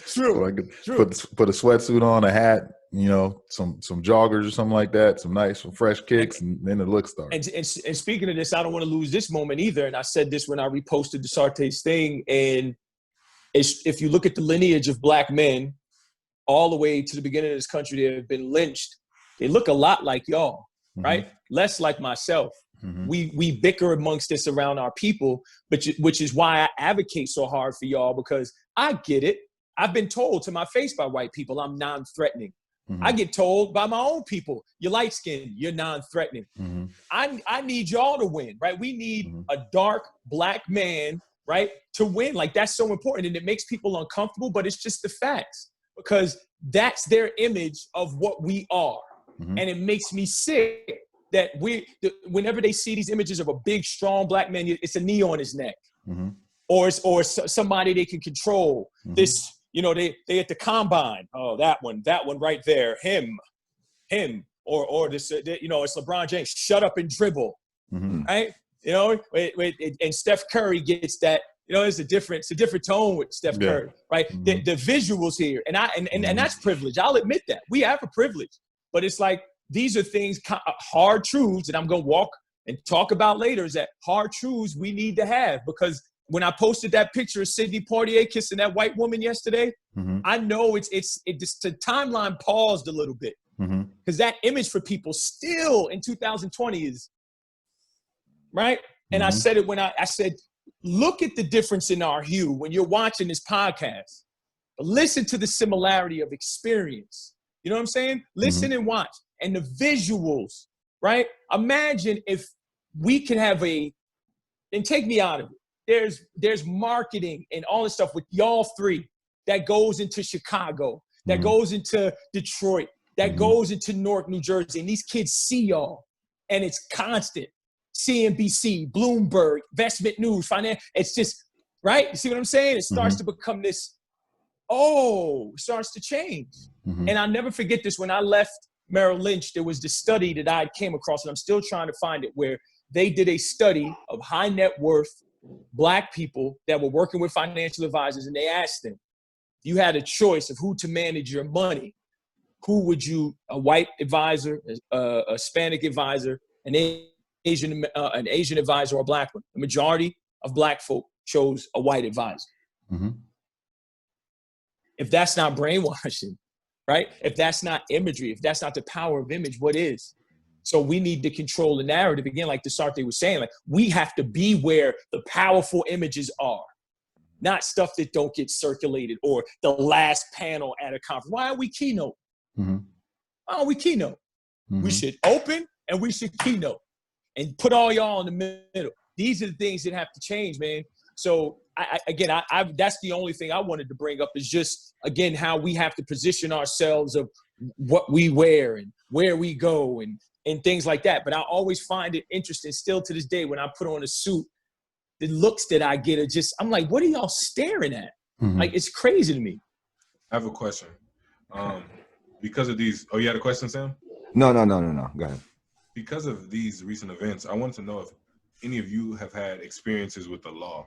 True. So I could True. put a sweatsuit on, a hat, you know, some joggers or something like that, some fresh kicks, and then the look starts. And speaking of this, I don't want to lose this moment either. And I said this when I reposted Dasarte's thing. And if you look at the lineage of black men, all the way to the beginning of this country, they have been lynched. They look a lot like y'all, right? Less like myself. Mm-hmm. We bicker amongst us around our people, which is why I advocate so hard for y'all, because I get it. I've been told to my face by white people, I'm non-threatening. Mm-hmm. I get told by my own people, you're light-skinned, you're non-threatening. Mm-hmm. I need y'all to win, right? We need a dark black man, right, to win. Like, that's so important, and it makes people uncomfortable, but it's just the facts, because that's their image of what we are. Mm-hmm. And it makes me sick that whenever they see these images of a big, strong black man, it's a knee on his neck, or somebody they can control. This, you know, they at the combine. Oh, that one right there, him, or this, you know, it's LeBron James. Shut up and dribble, right? You know, and Steph Curry gets that. You know, it's a different tone with Steph Curry, right? The visuals here, and that's privilege. I'll admit that we have a privilege, but it's like, these are things, hard truths that I'm going to walk and talk about later, is that hard truths we need to have. Because when I posted that picture of Sidney Poitier kissing that white woman yesterday, I know it's the timeline paused a little bit, because that image for people still in 2020 is, right? And I said it when I said, look at the difference in our hue when you're watching this podcast. But listen to the similarity of experience. You know what I'm saying? Listen and watch. and the visuals, right? Imagine if we can have and take me out of it. There's marketing and all this stuff with y'all three that goes into Chicago, that goes into Detroit, that goes into Newark, New Jersey, and these kids see y'all, and it's constant. CNBC, Bloomberg, Investment News, Finance. It's just, right? You see what I'm saying? It starts to become this, it starts to change. And I'll never forget this. When I left Merrill Lynch, there was this study that I came across, and I'm still trying to find it, where they did a study of high net worth Black people that were working with financial advisors, and they asked them, if you had a choice of who to manage your money, who would you, a white advisor, a Hispanic advisor, an Asian advisor, or a Black one? The majority of Black folk chose a white advisor. If that's not brainwashing, right? If that's not imagery, if that's not the power of image, what is? So we need to control the narrative. Again, like Dasarte was saying, like, we have to be where the powerful images are, not stuff that don't get circulated or the last panel at a conference. Why are we keynote? Why are we keynote? We should open and we should keynote and put all y'all in the middle. These are the things that have to change, man. So I that's the only thing I wanted to bring up, is just, again, how we have to position ourselves of what we wear and where we go and things like that. But I always find it interesting still to this day when I put on a suit, the looks that I get are just, I'm like, what are y'all staring at? Like, it's crazy to me. I have a question. Because of these, you had a question, Sam? No. Go ahead. Because of these recent events, I want to know if any of you have had experiences with the law.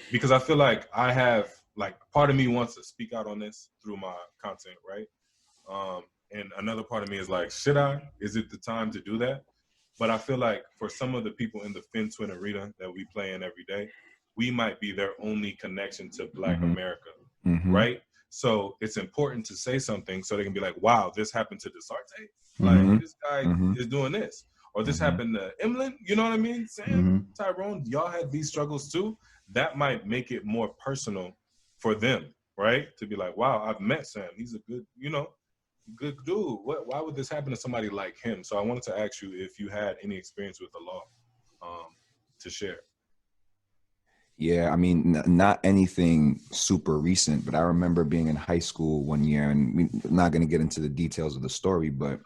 Because I feel like I have, like, part of me wants to speak out on this through my content, right? And another part of me is like, should I? Is it the time to do that? But I feel like for some of the people in the FinTwin arena that we play in every day, we might be their only connection to Black America, right? So it's important to say something so they can be like, wow, this happened to Dasarte? Like, this guy is doing this. Or this happened to Emlyn, you know what I mean? Sam, Tyrone, y'all had these struggles too. That might make it more personal for them, right? To be like, wow, I've met Sam. He's a good, good dude. Why would this happen to somebody like him? So I wanted to ask you if you had any experience with the law to share. Yeah, I mean, not anything super recent, but I remember being in high school one year, and we're not going to get into the details of the story, but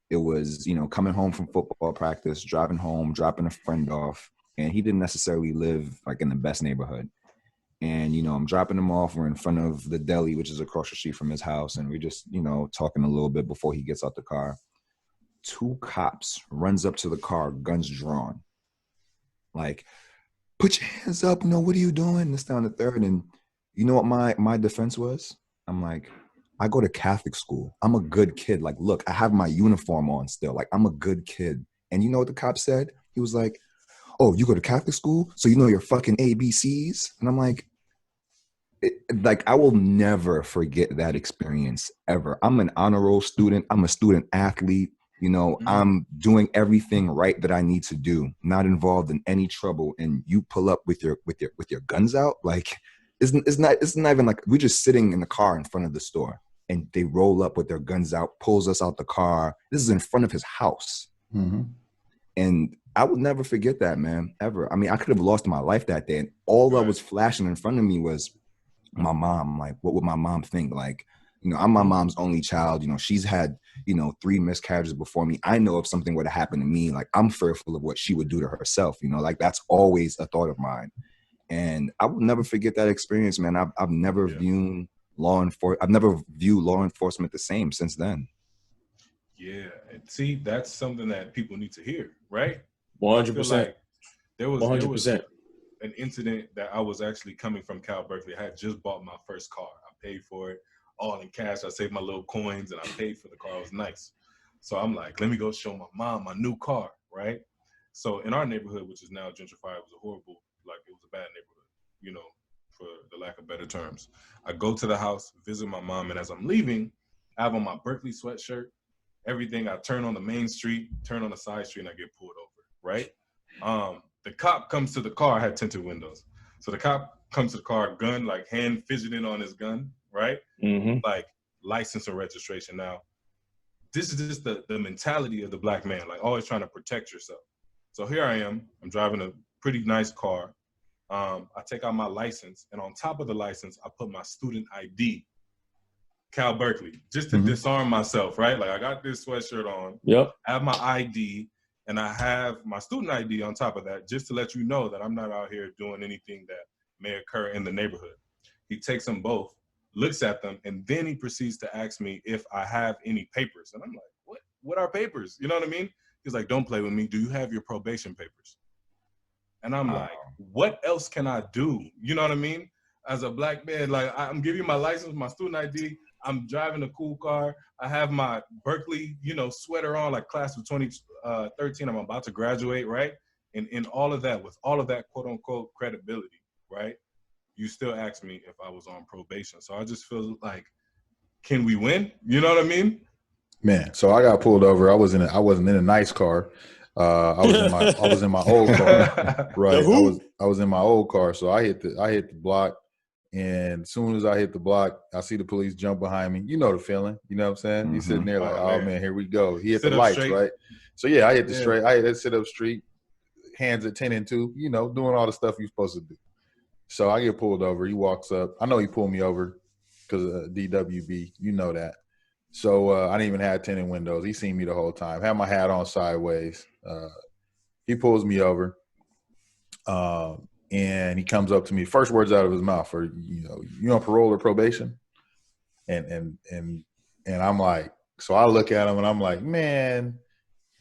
it was, coming home from football practice, driving home, dropping a friend off, and he didn't necessarily live like in the best neighborhood. And, I'm dropping him off. We're in front of the deli, which is across the street from his house. And we're just, talking a little bit before he gets out the car. 2 cops runs up to the car, guns drawn. Like, put your hands up. What are you doing? This, down, the third. And you know what my defense was? I'm like, I go to Catholic school. I'm a good kid. Like, look, I have my uniform on still. Like, I'm a good kid. And you know what the cop said? He was like, oh, you go to Catholic school? So you know your fucking ABCs? And I'm like, I will never forget that experience ever. I'm an honor roll student. I'm a student athlete. I'm doing everything right that I need to do, not involved in any trouble. And you pull up with your guns out. Like, it's not even like we're just sitting in the car in front of the store, and they roll up with their guns out, pulls us out the car. This is in front of his house. And I would never forget that, man, ever. I mean, I could have lost my life that day, and all that was flashing in front of me was my mom. Like, what would my mom think? Like, I'm my mom's only child. She's had, 3 miscarriages before me. I know if something were to happen to me, like, I'm fearful of what she would do to herself. Like, that's always a thought of mine. And I will never forget that experience, man. I've never viewed law enforcement the same since then. Yeah. See, that's something that people need to hear, right? 100%. Like there was 100%. An incident that I was actually coming from Cal Berkeley. I had just bought my first car. I paid for it all in cash. I saved my little coins and I paid for the car. It was nice. So I'm like, let me go show my mom my new car, right? So in our neighborhood, which is now gentrified, it was a horrible, it was a bad neighborhood, for the lack of better terms. I go to the house, visit my mom, and as I'm leaving, I have on my Berkeley sweatshirt, everything. I turn on the main street, turn on the side street, and I get pulled over, right? The cop comes to the car. I had tinted windows. So the cop comes to the car, gun, like hand fidgeting on his gun, right? Like license or registration. Now, this is just the mentality of the black man, like always trying to protect yourself. So here I am, I'm driving a pretty nice car. I take out my license, and on top of the license, I put my student ID, Cal Berkeley, just to disarm myself, right? Like I got this sweatshirt on, Yep. I have my ID, and I have my student ID on top of that, just to let you know that I'm not out here doing anything that may occur in the neighborhood. He takes them both, looks at them, and then he proceeds to ask me if I have any papers. And I'm like, what are papers? You know what I mean? He's like, don't play with me. Do you have your probation papers? And I'm like, what else can I do? You know what I mean? As a black man, like I'm giving you my license, my student ID. I'm driving a cool car. I have my Berkeley, sweater on, like class of 2013. I'm about to graduate, right? And in all of that, with all of that quote unquote credibility, right? You still ask me if I was on probation. So I just feel like, can we win? You know what I mean? Man, so I got pulled over. I wasn't in a nice car. I was in my old car. Right. I was in my old car. So I hit the block, and as soon as I hit the block, I see the police jump behind me. You know the feeling. You know what I'm saying? Mm-hmm. He's sitting there like, oh man, here we go. He hit the lights, straight. Right? So yeah, I hit the straight. I hit that sit up street, hands at 10 and 2, doing all the stuff you're supposed to do. So I get pulled over. He walks up. I know he pulled me over because of DWB. You know that. So I didn't even have tinted windows. He seen me the whole time. Had my hat on sideways. He pulls me over, and he comes up to me. First words out of his mouth are, you on parole or probation? And I'm like, so I look at him and I'm like, man.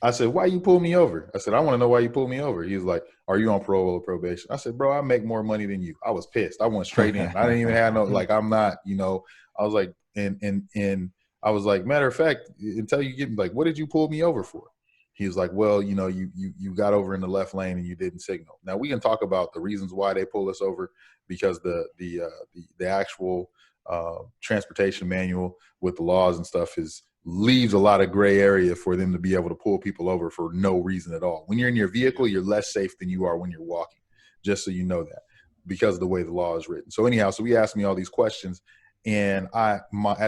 I said, why you pull me over? I said, I want to know why you pulled me over. He's like, are you on parole or probation? I said, bro, I make more money than you. I was pissed. I went straight in. I didn't even have no, like, I'm not, I was like, and I was like, matter of fact, until you get like, what did you pull me over for? He was like, well, you got over in the left lane and you didn't signal. Now we can talk about the reasons why they pull us over, because the actual transportation manual with the laws and stuff leaves a lot of gray area for them to be able to pull people over for no reason at all. When you're in your vehicle, you're less safe than you are when you're walking, just so you know that, because of the way the law is written. So anyhow, so he asked me all these questions, and at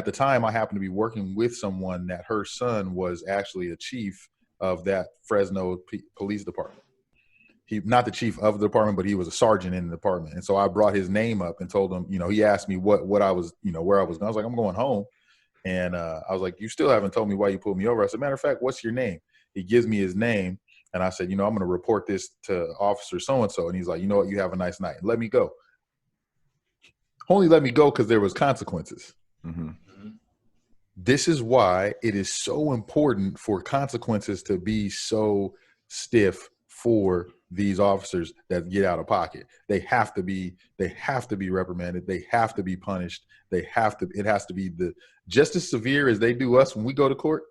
the time I happened to be working with someone that her son was actually a chief of that Fresno police department. Not the chief of the department, but he was a sergeant in the department. And so I brought his name up and told him, he asked me what I was, where I was going. I was like, I'm going home. And I was like, you still haven't told me why you pulled me over. I said, matter of fact, what's your name? He gives me his name. And I said, I'm going to report this to Officer so-and-so. And he's like, you know what? You have a nice night. Let me go. Only let me go because there was consequences. Mm-hmm. This is why it is so important for consequences to be so stiff for these officers that get out of pocket. They have to be reprimanded. They have to be punished. It has to be just as severe as they do us when we go to court.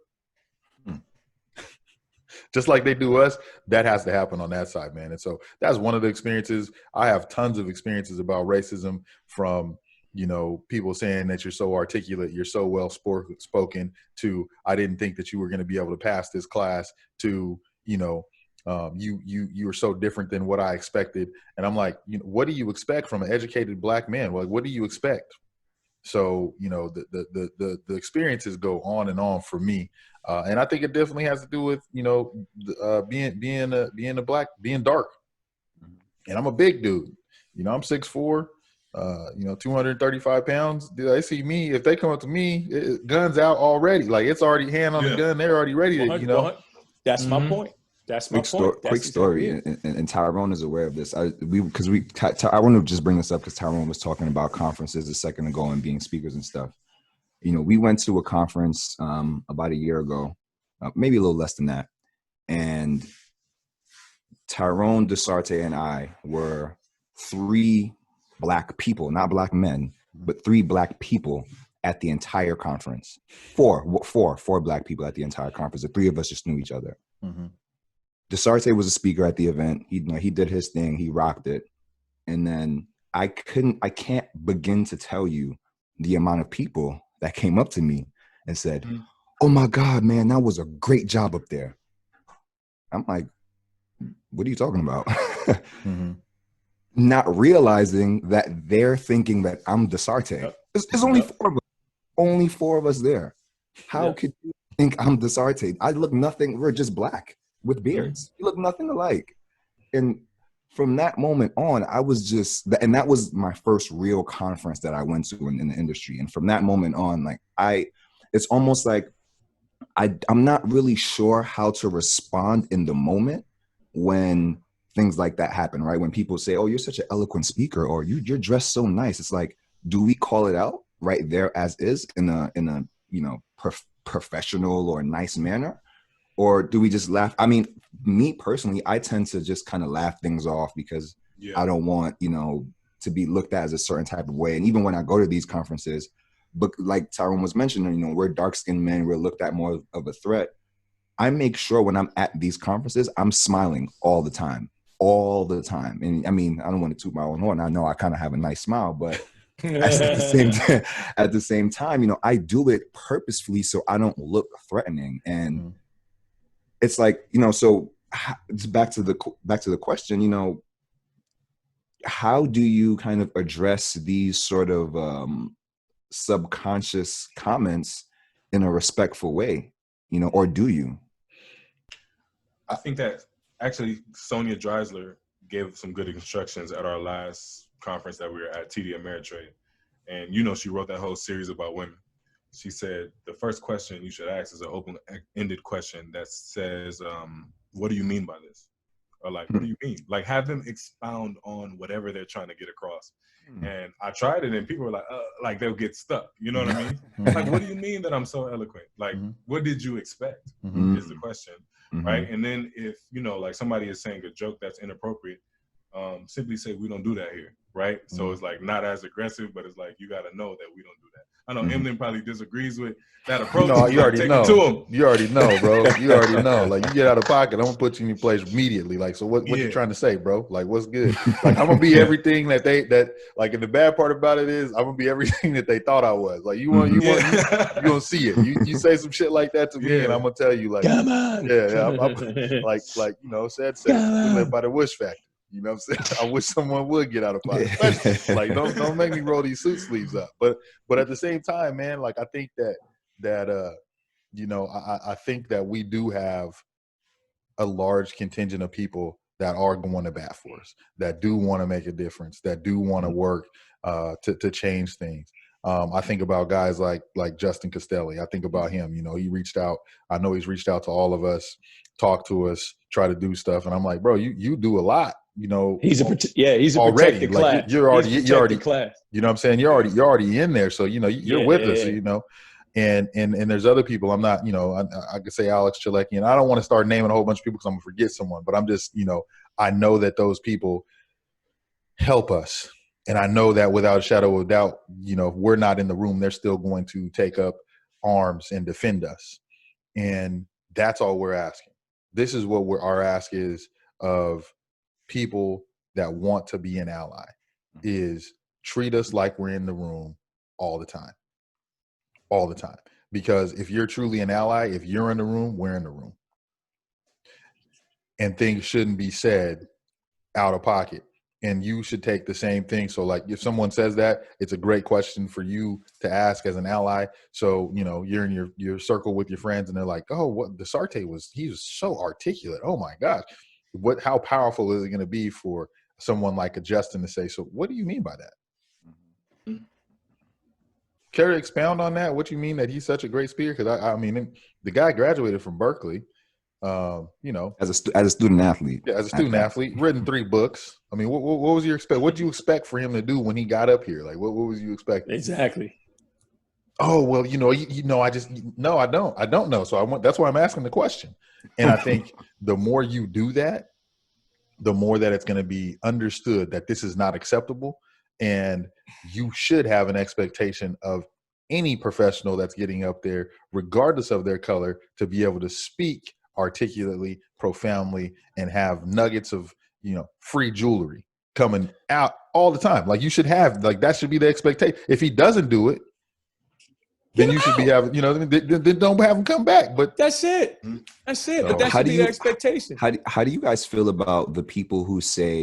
Just like they do us, that has to happen on that side, man. And so that's one of the experiences. I have tons of experiences about racism from, people saying that you're so articulate, you're so well spoken, to I didn't think that you were going to be able to pass this class, to, you are so different than what I expected. And I'm like, what do you expect from an educated black man? Like, what do you expect? So, the experiences go on and on for me. And I think it definitely has to do with, being dark. And I'm a big dude, I'm 6'4", 235 pounds. They see me, if they come up to me, guns out already. Like, it's already hand on the gun. They're already ready to, That's my point. That's my point. Quick story, and Tyrone is aware of this. I want to just bring this up because Tyrone was talking about conferences a second ago and being speakers and stuff. We went to a conference about a year ago, maybe a little less than that, and Tyrone, Dasarte, and I were 3 black people, not black men, but 3 black people at the entire conference. Four black people at the entire conference. The 3 of us just knew each other. Mm-hmm. Dasarte was a speaker at the event. He did his thing. He rocked it. And then I can't begin to tell you the amount of people that came up to me and said, oh my God, man, that was a great job up there. I'm like, what are you talking about? Mm-hmm. Not realizing that they're thinking that I'm Dasarte. There's only 4 of us. Only 4 of us there. How could you think I'm Dasarte. I look nothing. We're just black with beards. You look nothing alike. And from that moment on, I was just, and that was my first real conference that I went to in the industry. And from that moment on, like it's almost like I'm not really sure how to respond in the moment when things like that happen, right? When people say, "Oh, you're such an eloquent speaker," or "You're dressed so nice." It's like, do we call it out right there as is in a professional or nice manner, or do we just laugh? I mean, me personally, I tend to just kind of laugh things off because I don't want to be looked at as a certain type of way. And even when I go to these conferences, but like Tyrone was mentioning, we're dark-skinned men, we're looked at more of a threat. I make sure when I'm at these conferences, I'm smiling all the time. And I mean, I don't want to toot my own horn. I know I kind of have a nice smile, but at the same time, I do it purposefully so I don't look threatening. And it's like, so it's back to the question, how do you kind of address these sort of subconscious comments in a respectful way, or do you? I think that actually Sonia Dreisler gave some good instructions at our last conference that we were at, TD Ameritrade. And, she wrote that whole series about women. She said, the first question you should ask is an open-ended question that says, what do you mean by this? Or like, what do you mean? Like, have them expound on whatever they're trying to get across. And I tried it and people were like they'll get stuck. You know what I mean? Like, what do you mean that I'm so eloquent? Like, what did you expect is the question, right? And then if, like somebody is saying a joke that's inappropriate, simply say, we don't do that here, right? So it's like not as aggressive, but it's like, you got to know that we don't do that. I know Emlyn probably disagrees with that approach. No, you already know. To him. You already know, bro. You already know. Like, you get out of pocket, I'm gonna put you in your place immediately. Like, so what you trying to say, bro? Like, what's good? Like, I'm gonna be everything that like, and the bad part about it is I'm gonna be everything that they thought I was. Like, you gonna see it. You say some shit like that to me, and I'm gonna tell you, like, come on. I'm like said we live by the wish factor. You know what I'm saying? I wish someone would get out of pocket. Like, don't make me roll these suit sleeves up. But at the same time, man, like, I think that I think that we do have a large contingent of people that are going to bat for us, that do want to make a difference, that do want to work to change things. I think about guys like Justin Castelli. I think about him. He reached out. I know he's reached out to all of us, talked to us, try to do stuff, and I'm like, bro, you do a lot. He's a protected class. Like, you're already class. You know what I'm saying? You're already in there, so you're with us. And there's other people. I'm not, I could say Alex Chalecki, and I don't want to start naming a whole bunch of people because I'm gonna forget someone. But I'm just, I know that those people help us, and I know that without a shadow of a doubt, if we're not in the room, they're still going to take up arms and defend us. And that's all we're asking. This is what our ask is of people that want to be an ally, is treat us like we're in the room all the time. Because if you're truly an ally, if you're in the room, we're in the room. And things shouldn't be said out of pocket. And you should take the same thing. So, like, if someone says that, it's a great question for you to ask as an ally. So, you're in your circle with your friends and they're like, oh, what Dasarte he was so articulate. Oh my gosh. How powerful is it going to be for someone like a Justin to say, so what do you mean by that? Care to expound on that? What you mean that he's such a great speaker? Because I mean, the guy graduated from Berkeley, as a student athlete. Yeah, as a student athlete, written 3 books. I mean, what was your expect? What did you expect for him to do when he got up here? Like, what was you expecting? Exactly. Oh, well, I don't know. So that's why I'm asking the question. And I think the more you do that, the more that it's going to be understood that this is not acceptable. And you should have an expectation of any professional that's getting up there, regardless of their color, to be able to speak articulately, profoundly, and have nuggets of, free jewelry coming out all the time. Like, you should have, like, that should be the expectation. If he doesn't do it, then you should be having, then don't have him come back. But that's it. That's it. But that should be the expectation. How do you guys feel about the people who say,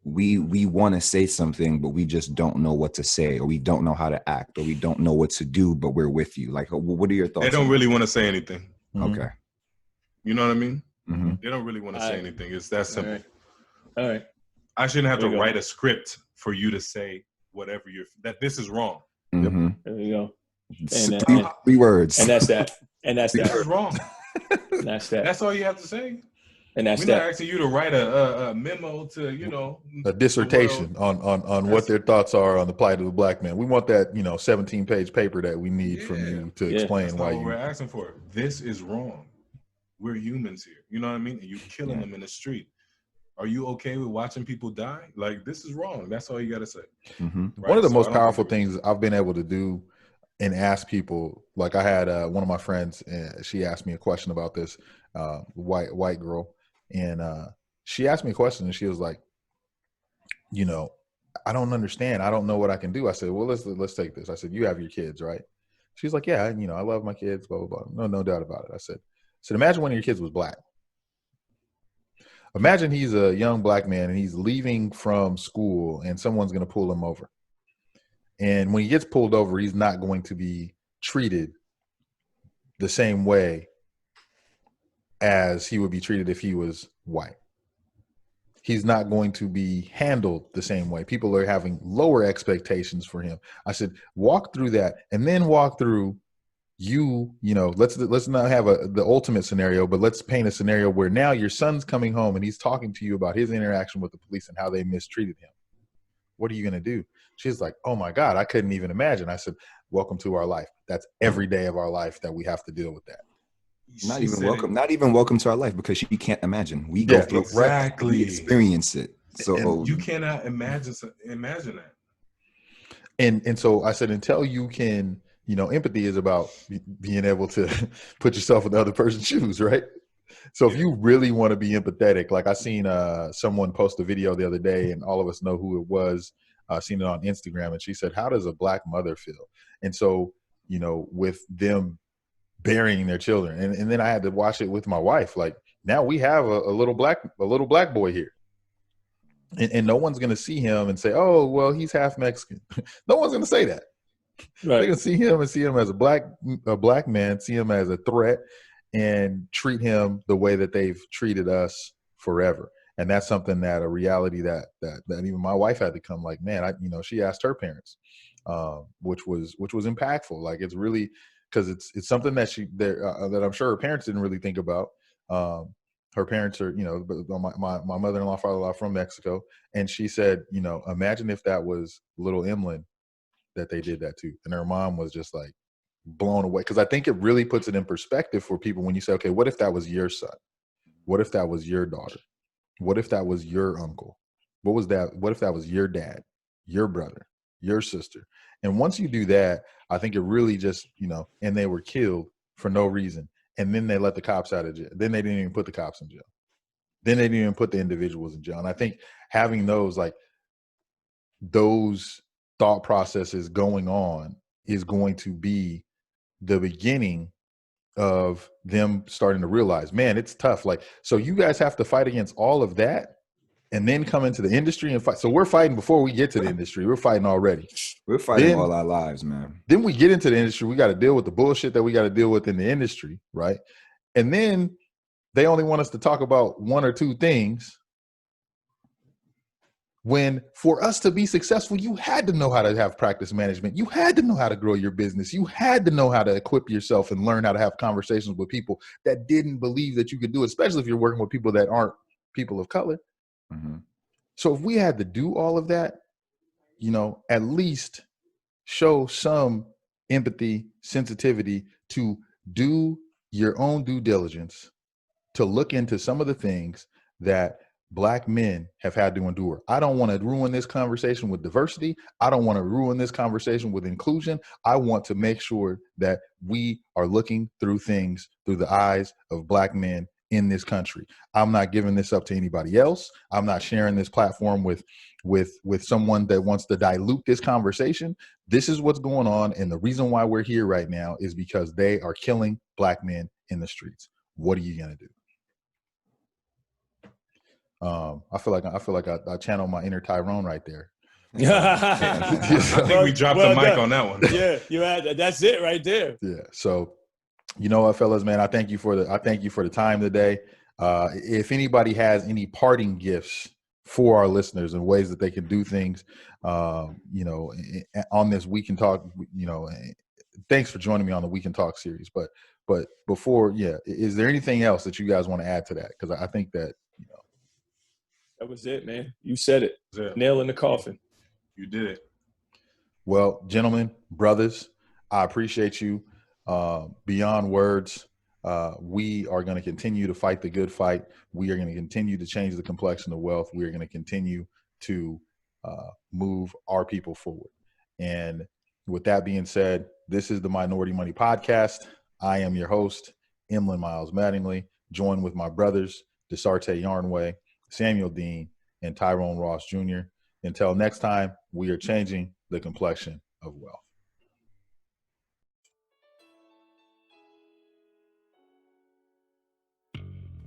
we want to say something, but we just don't know what to say, or we don't know how to act, or we don't know what to do, but we're with you. Like, what are your thoughts? They don't really want to say anything. Okay. You know what I mean? Mm-hmm. They don't really want to say anything. It's that simple. All right. I shouldn't have to write a script for you to say whatever that this is wrong. Mm-hmm. There you go. And three words. And that's that. And that's that. This is wrong. And that's that. That's all you have to say. And that's We're not asking you to write a memo to, a dissertation on what their thoughts are on the plight of the black man. We want that, 17-page paper that we need from you to explain why we're asking for. This is wrong. We're humans here. You know what I mean? And you're killing them in the street. Are you okay with watching people die? Like, this is wrong. That's all you got to say. Mm-hmm. Right? One of the most powerful things I've been able to do and ask people, like I had one of my friends, she asked me a question about this, white girl. And she asked me a question and she was like, I don't understand. I don't know what I can do. I said, well, let's take this. I said, you have your kids, right? She's like, yeah, I love my kids, blah, blah, blah. No doubt about it. I said, imagine one of your kids was black. Imagine he's a young black man and he's leaving from school and someone's going to pull him over. And when he gets pulled over, he's not going to be treated the same way as he would be treated if he was white. He's not going to be handled the same way. People are having lower expectations for him. I said, walk through that and then walk through let's not have the ultimate scenario, but let's paint a scenario where now your son's coming home and he's talking to you about his interaction with the police and how they mistreated him. What are you going to do? She's like, oh my God, I couldn't even imagine. I said, welcome to our life. That's every day of our life that we have to deal with that. Not even welcome to our life, because she can't imagine. We go through exactly. We experience it. So and you cannot imagine that. And so I said, until you can, empathy is about being able to put yourself in the other person's shoes, right? So if you really want to be empathetic, like I seen someone post a video the other day, and all of us know who it was. Seen it on Instagram, and she said, "How does a black mother feel?" And so, with them burying their children, and then I had to watch it with my wife. Like, now we have a little black boy here, and no one's gonna see him and say, "Oh, well, he's half Mexican." No one's gonna say that. Right. They're gonna see him and see him as a black man, see him as a threat, and treat him the way that they've treated us forever. And that's something that a reality that even my wife had to come, like, man, she asked her parents, which was impactful. Like, it's really, because it's something that that I'm sure her parents didn't really think about. Her parents are, my mother-in-law, father-in-law from Mexico. And she said, imagine if that was little Emlyn that they did that to. And her mom was just like blown away. Because I think it really puts it in perspective for people when you say, okay, what if that was your son? What if that was your daughter? What if that was your uncle? What if that was your dad, your brother, your sister? And once you do that, I think it really just, and they were killed for no reason. And then they let the cops out of jail. Then they didn't even put the cops in jail. Then they didn't even put the individuals in jail. And I think having those thought processes going on is going to be the beginning of them starting to realize, man, it's tough. Like, so you guys have to fight against all of that and then come into the industry and fight. So we're fighting before we get to the industry. We're fighting already. We're fighting all our lives, man. Then we get into the industry. We got to deal with the bullshit that we got to deal with in the industry, right? And then they only want us to talk about one or two things, when for us to be successful, you had to know how to have practice management. You had to know how to grow your business. You had to know how to equip yourself and learn how to have conversations with people that didn't believe that you could do it, especially if you're working with people that aren't people of color. Mm-hmm. So if we had to do all of that, at least show some empathy, sensitivity to do your own due diligence, to look into some of the things that Black men have had to endure. I don't want to ruin this conversation with diversity. I don't want to ruin this conversation with inclusion. I want to make sure that we are looking through things through the eyes of Black men in this country. I'm not giving this up to anybody else. I'm not sharing this platform with someone that wants to dilute this conversation. This is what's going on. And the reason why we're here right now is because they are killing Black men in the streets. What are you going to do? I feel like I channel my inner Tyrone right there. I think we dropped the mic on that one. Yeah, you had that's it right there. Yeah. So, you know what, fellas, man, I thank you for the time today. If anybody has any parting gifts for our listeners and ways that they can do things, you know, on this We Can Talk, you know, thanks for joining me on the We Can Talk series. But before, is there anything else that you guys want to add to that? Because I think that, you know, that was it, man. You said it. Nail in the coffin. You did it. Well, gentlemen, brothers, I appreciate you beyond words. We are going to continue to fight the good fight. We are going to continue to change the complexion of wealth. We are going to continue to move our people forward. And with that being said, this is the Minority Money Podcast. I am your host, Emlyn Miles-Mattingly, joined with my brothers, Dasarte Yarnway, Samuel Deane, and Tyrone Ross Jr. Until next time, we are changing the complexion of wealth.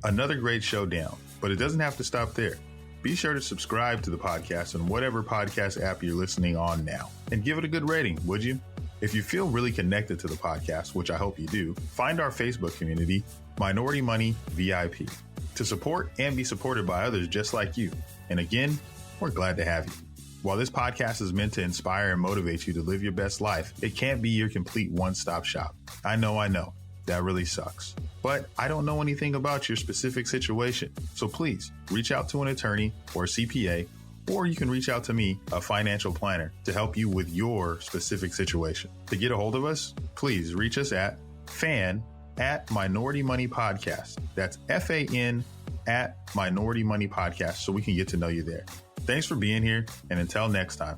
Another great show down, but it doesn't have to stop there. Be sure to subscribe to the podcast on whatever podcast app you're listening on now, and give it a good rating, would you? If you feel really connected to the podcast, which I hope you do, find our Facebook community, Minority Money VIP, to support and be supported by others just like you. And again, we're glad to have you. While this podcast is meant to inspire and motivate you to live your best life, it can't be your complete one-stop shop. I know. That really sucks. But I don't know anything about your specific situation. So please reach out to an attorney or CPA, or you can reach out to me, a financial planner, to help you with your specific situation. To get a hold of us, please reach us at fan@Minority Money Podcast. That's FAN@Minority Money Podcast, so we can get to know you there. Thanks for being here, and until next time.